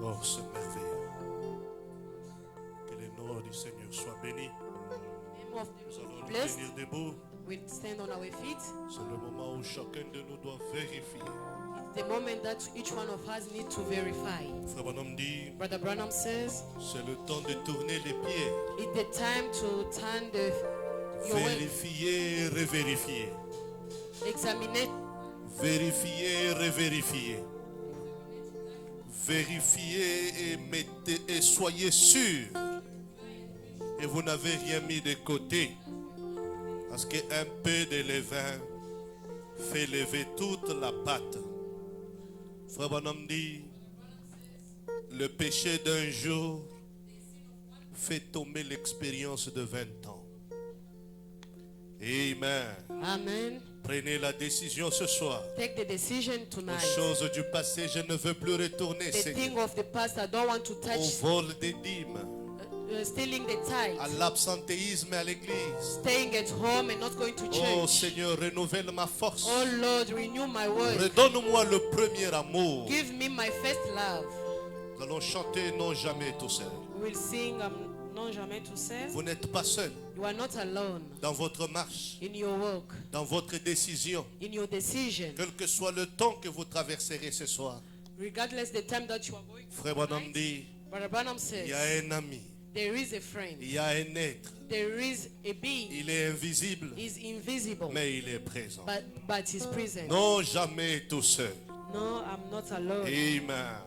Oh, c'est merveilleux. Que le nom du Seigneur soit béni. Nous allons nous Blessed. tenir debout. We stand on our feet. C'est le moment où chacun de nous doit vérifier. The moment that each one of us need to verify. Frère Branham dit, Brother Branham says, c'est le temps de tourner les pieds. it's the time to turn your way. Vérifier, revérifier. Examine. Vérifier, revérifier. Vérifiez et mettez et soyez sûr. Et vous n'avez rien mis de côté. Parce qu'un peu de levain fait lever toute la pâte. Frère Branham dit, le péché d'un jour fait tomber l'expérience de 20 ans. Amen. Amen. Prenez la décision ce soir. Take the decision Aux tonight. choses du passé, je ne veux plus retourner, The Seigneur. thing of the past, I don't want to Au touch. vol des dîmes, Stealing the à tithe. l'absentéisme et à l'église. Staying at home and not going to Oh church. Seigneur, renouvelle ma force. Oh Lord, renew my word. Redonne-moi le premier amour. Give me my first love. Nous allons chanter non jamais tout seul. We will sing non jamais tout seul. Vous n'êtes pas seul You are not alone dans votre marche, in your walk, dans votre décision. in your decision. Quel que soit le temps que vous traverserez ce soir. Regardless the time that you are going Frère Branham dit, Brother Branham il y a says, un ami, there is a friend. il y a un être. There is a being. Il est invisible, Is invisible, mais il est présent. but is present. Non jamais tout seul. No, I'm not alone. Amen.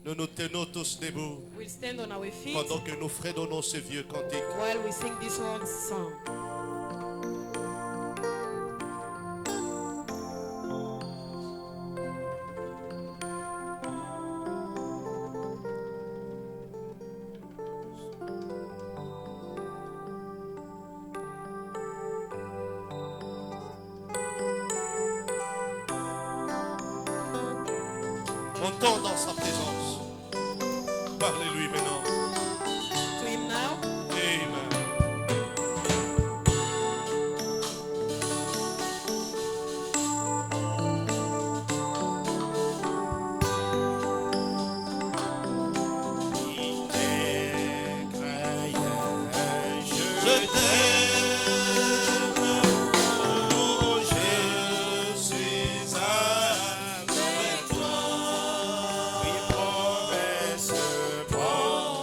Nous nous tenons tous debout We'll stand on our feet pendant que nous fredonnons ce vieux cantique. while we sing this old song. Montons dans sa présence. Parlez-lui maintenant. To him now. Amen. Je t'aime, oh, je suis avec toi. Oui, promesse, promesse.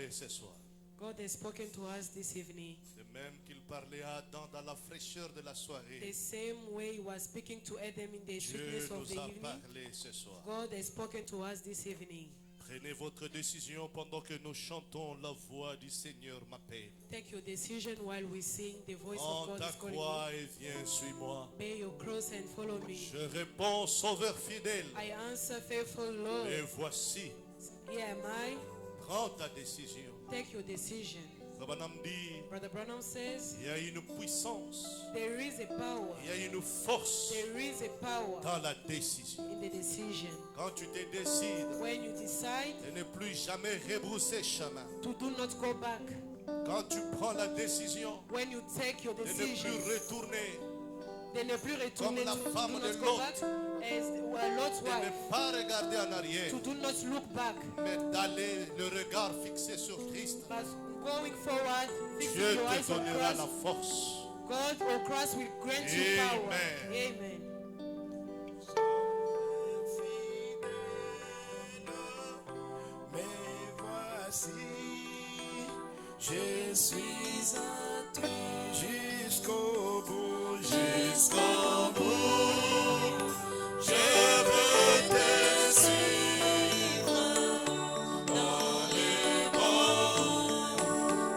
parlé ce soir. God has spoken to us this evening. De même qu'il parlait à Adam dans la fraîcheur de la The soirée. same way he was speaking to Adam in the Dieu sweetness of nous the a evening, parlé ce soir. God has spoken to us this evening. Prenez votre décision pendant que nous chantons La voix du Seigneur m'appelle. Take your decision while we sing. The voice of Prends God ta is calling croix et viens, suis-moi. you. Bear your cross and follow me. Je réponds, Sauveur fidèle. I answer, faithful Lord. Et voici, Here am I. prends ta décision. Take your decision. Branham dit, Brother Branham says, il y a une puissance, there is a power. il y a une force There is a power dans la décision. in the decision. Quand tu te décides When you decide de ne plus jamais rebrousser chemin, to do not go back, quand tu prends la décision when you take your de ne decision, plus retourner, de ne plus retourner, la to do femme de not go Lot. back, as Lot's de wife, ne pas regarder en arrière, to do not look back, mais d'aller le regard fixé sur Christ, but going forward, fixing Dieu your te eyes on donnera la Christ. force. God or Christ will grant you power. Amen. Amen. Mais voici, je suis à toi jusqu'au bout, jusqu'au bout. Je veux te suivre dans les bons,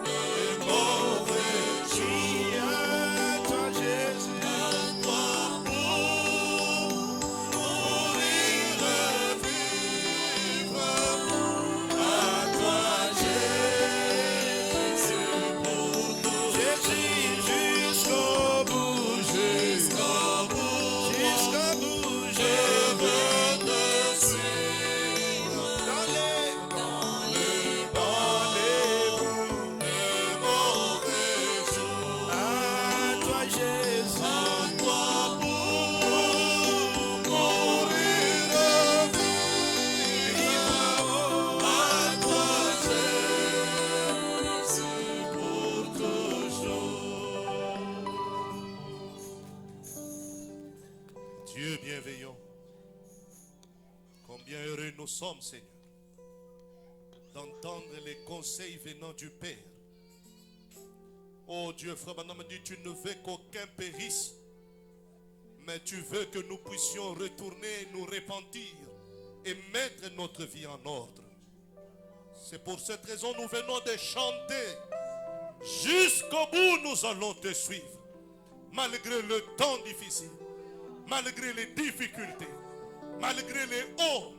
les mauvais jours. À toi, Jésus, à toi pour mourir, vivre. À toi, Jésus, pour tout. Jésus, jusqu'au bout, jusqu'au bout, jusqu'au bout, je veux te suivre dans les bons, les mauvais jours. À toi, Jésus, à toi pour mourir, vivre. À toi, Jésus, pour toujours. Dieu bienveillant, combien heureux nous sommes, Seigneur, d'entendre les conseils venant du Père. Oh Dieu, frère Branham me dit, tu ne veux qu'aucun périsse, mais tu veux que nous puissions retourner, nous repentir et mettre notre vie en ordre. C'est pour cette raison que nous venons de chanter. Jusqu'au bout, nous allons te suivre. Malgré le temps difficile, malgré les difficultés, malgré les hauts,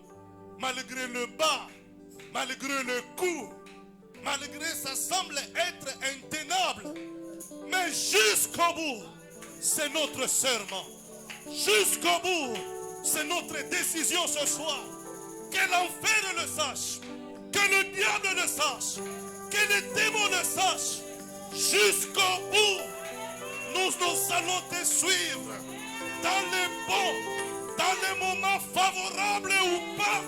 malgré le bas, malgré le coup, malgré ça semble être intenable. Mais jusqu'au bout, c'est notre serment. Jusqu'au bout, c'est notre décision ce soir. Que l'enfer le sache, que le diable le sache, que les démons le sachent. Jusqu'au bout, nous allons te suivre. Dans les bons, dans les moments favorables ou pas,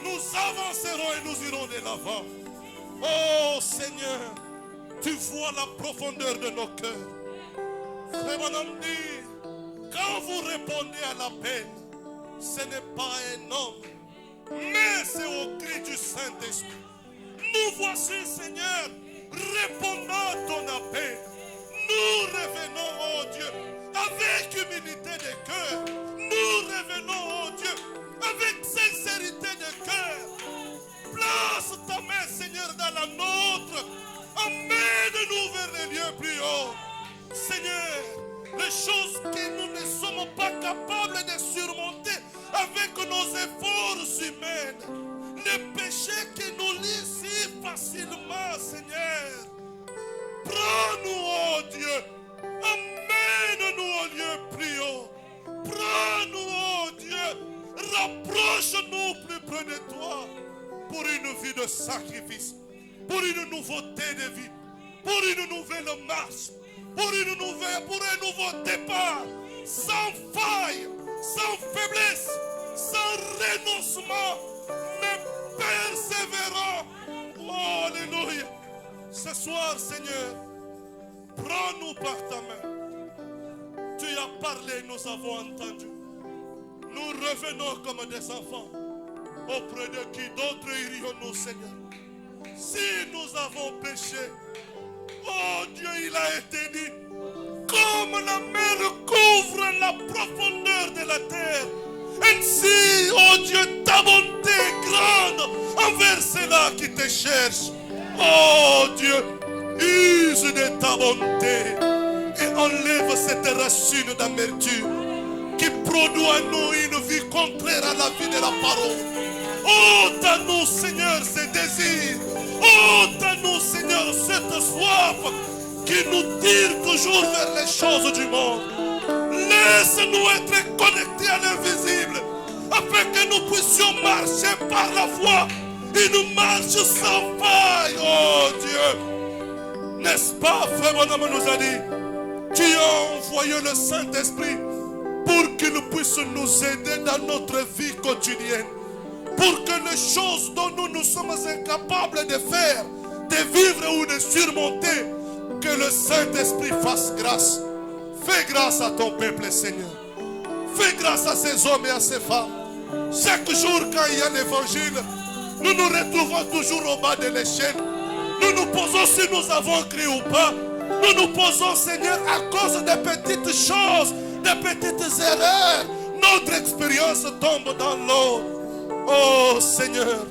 nous avancerons et nous irons de l'avant. Oh Seigneur, tu vois la profondeur de nos cœurs. Frère Branham dit, quand vous répondez à l'appel, ce n'est pas un homme, mais c'est au cri du Saint-Esprit. Nous voici, Seigneur, répondant à ton appel. Nous revenons, oh Dieu, avec humilité de cœur. Nous revenons, oh Dieu, avec sincérité de cœur. Place ta main, Seigneur, dans la nôtre. Emmène-nous vers les lieux plus hauts. Seigneur, les choses que nous ne sommes pas capables de surmonter avec nos efforts humains. Les péchés qui nous lient si facilement, Seigneur. Prends-nous, oh Dieu. Amène-nous au lieu plus haut. Prends-nous, oh Dieu. Rapproche-nous plus près de toi. Pour une vie de sacrifice. Pour une nouveauté de vie. Pour une nouvelle marche. Pour un nouveau départ. Sans faille. Sans faiblesse. Sans renoncement. Mais persévérant. Oh, alléluia. Ce soir, Seigneur, prends-nous par ta main. Tu as parlé, nous avons entendu. Nous revenons comme des enfants. Auprès de qui d'autres irions-nous, Seigneur? si nous avons péché, oh Dieu, il a été dit, comme la mer couvre la profondeur de la terre, ainsi, oh Dieu, ta bonté est grande envers ceux-là qui te cherchent. Oh Dieu, use de ta bonté et enlève cette racine d'amertume qui produit à nous une vie contraire à la vie de la parole. Ôte à nous, Seigneur, ces désirs. Ôte à nous, Seigneur, cette soif qui nous tire toujours vers les choses du monde. Laisse-nous être connectés à l'invisible afin que nous puissions marcher par la foi. Une marche sans faille, oh Dieu. N'est-ce pas, frère Bonhomme nous a dit, tu as envoyé le Saint-Esprit pour qu'il puisse nous aider dans notre vie quotidienne. Pour que les choses dont nous sommes incapables de faire, de vivre ou de surmonter, que le Saint-Esprit fasse grâce. Fais grâce à ton peuple, Seigneur. Fais grâce à ces hommes et à ces femmes. Chaque jour, quand il y a l'évangile, nous nous retrouvons toujours au bas de l'échelle. Nous nous posons si nous avons cru ou pas. Nous nous posons, Seigneur, à cause des petites choses, des petites erreurs. Notre expérience tombe dans l'eau. Oh Seigneur,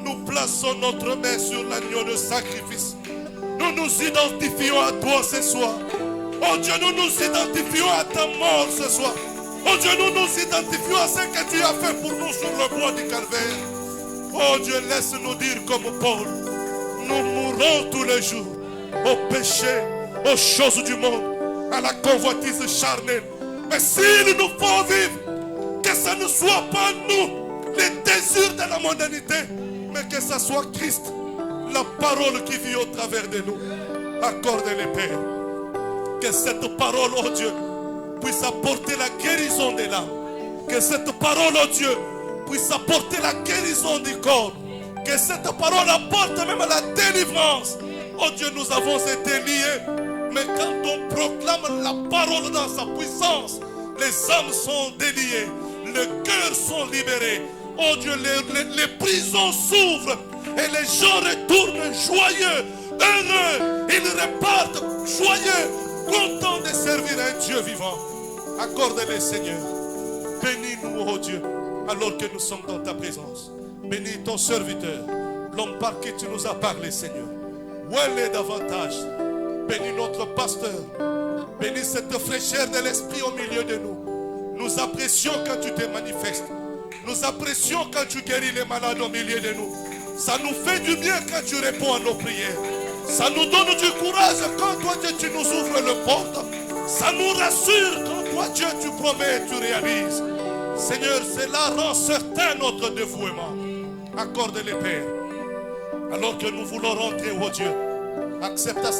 nous plaçons notre main sur l'agneau de sacrifice. Nous nous identifions à toi ce soir. Oh Dieu, nous nous identifions à ta mort ce soir. Oh Dieu, nous nous identifions à ce que tu as fait pour nous sur le bois du Calvaire. Oh Dieu, laisse-nous dire comme Paul, nous mourrons tous les jours au péché, aux choses du monde, à la convoitise charnelle. Mais s'il nous faut vivre, que ce ne soit pas nous, les désirs de la mondanité, mais que ce soit Christ, la parole qui vit au travers de nous. Accorde-les, Père. Que cette parole, oh Dieu, puisse apporter la guérison de l'âme. Que cette parole, oh Dieu, puisse apporter la guérison du corps. Que cette parole apporte même la délivrance. Oh Dieu, nous avons été liés. Mais quand on proclame la parole dans sa puissance, les âmes sont déliées. Les cœurs sont libérés. Oh Dieu, les prisons s'ouvrent. Et les gens retournent joyeux, heureux. Ils repartent joyeux, contents de servir un Dieu vivant. Accorde-les, Seigneur. Bénis-nous, oh Dieu, alors que nous sommes dans ta présence. Bénis ton serviteur, l'homme par qui tu nous as parlé, Seigneur. Ouelle davantage. Bénis notre pasteur. Bénis cette fraîcheur de l'esprit au milieu de nous. Nous apprécions quand tu te manifestes. Nous apprécions quand tu guéris les malades au milieu de nous. Ça nous fait du bien quand tu réponds à nos prières. Ça nous donne du courage quand toi Dieu tu nous ouvres le porte. Ça nous rassure quand toi Dieu tu promets et tu réalises. Seigneur, cela rend certain notre dévouement. Accorde les Pères. Alors que nous voulons rentrer, oh Dieu, accepte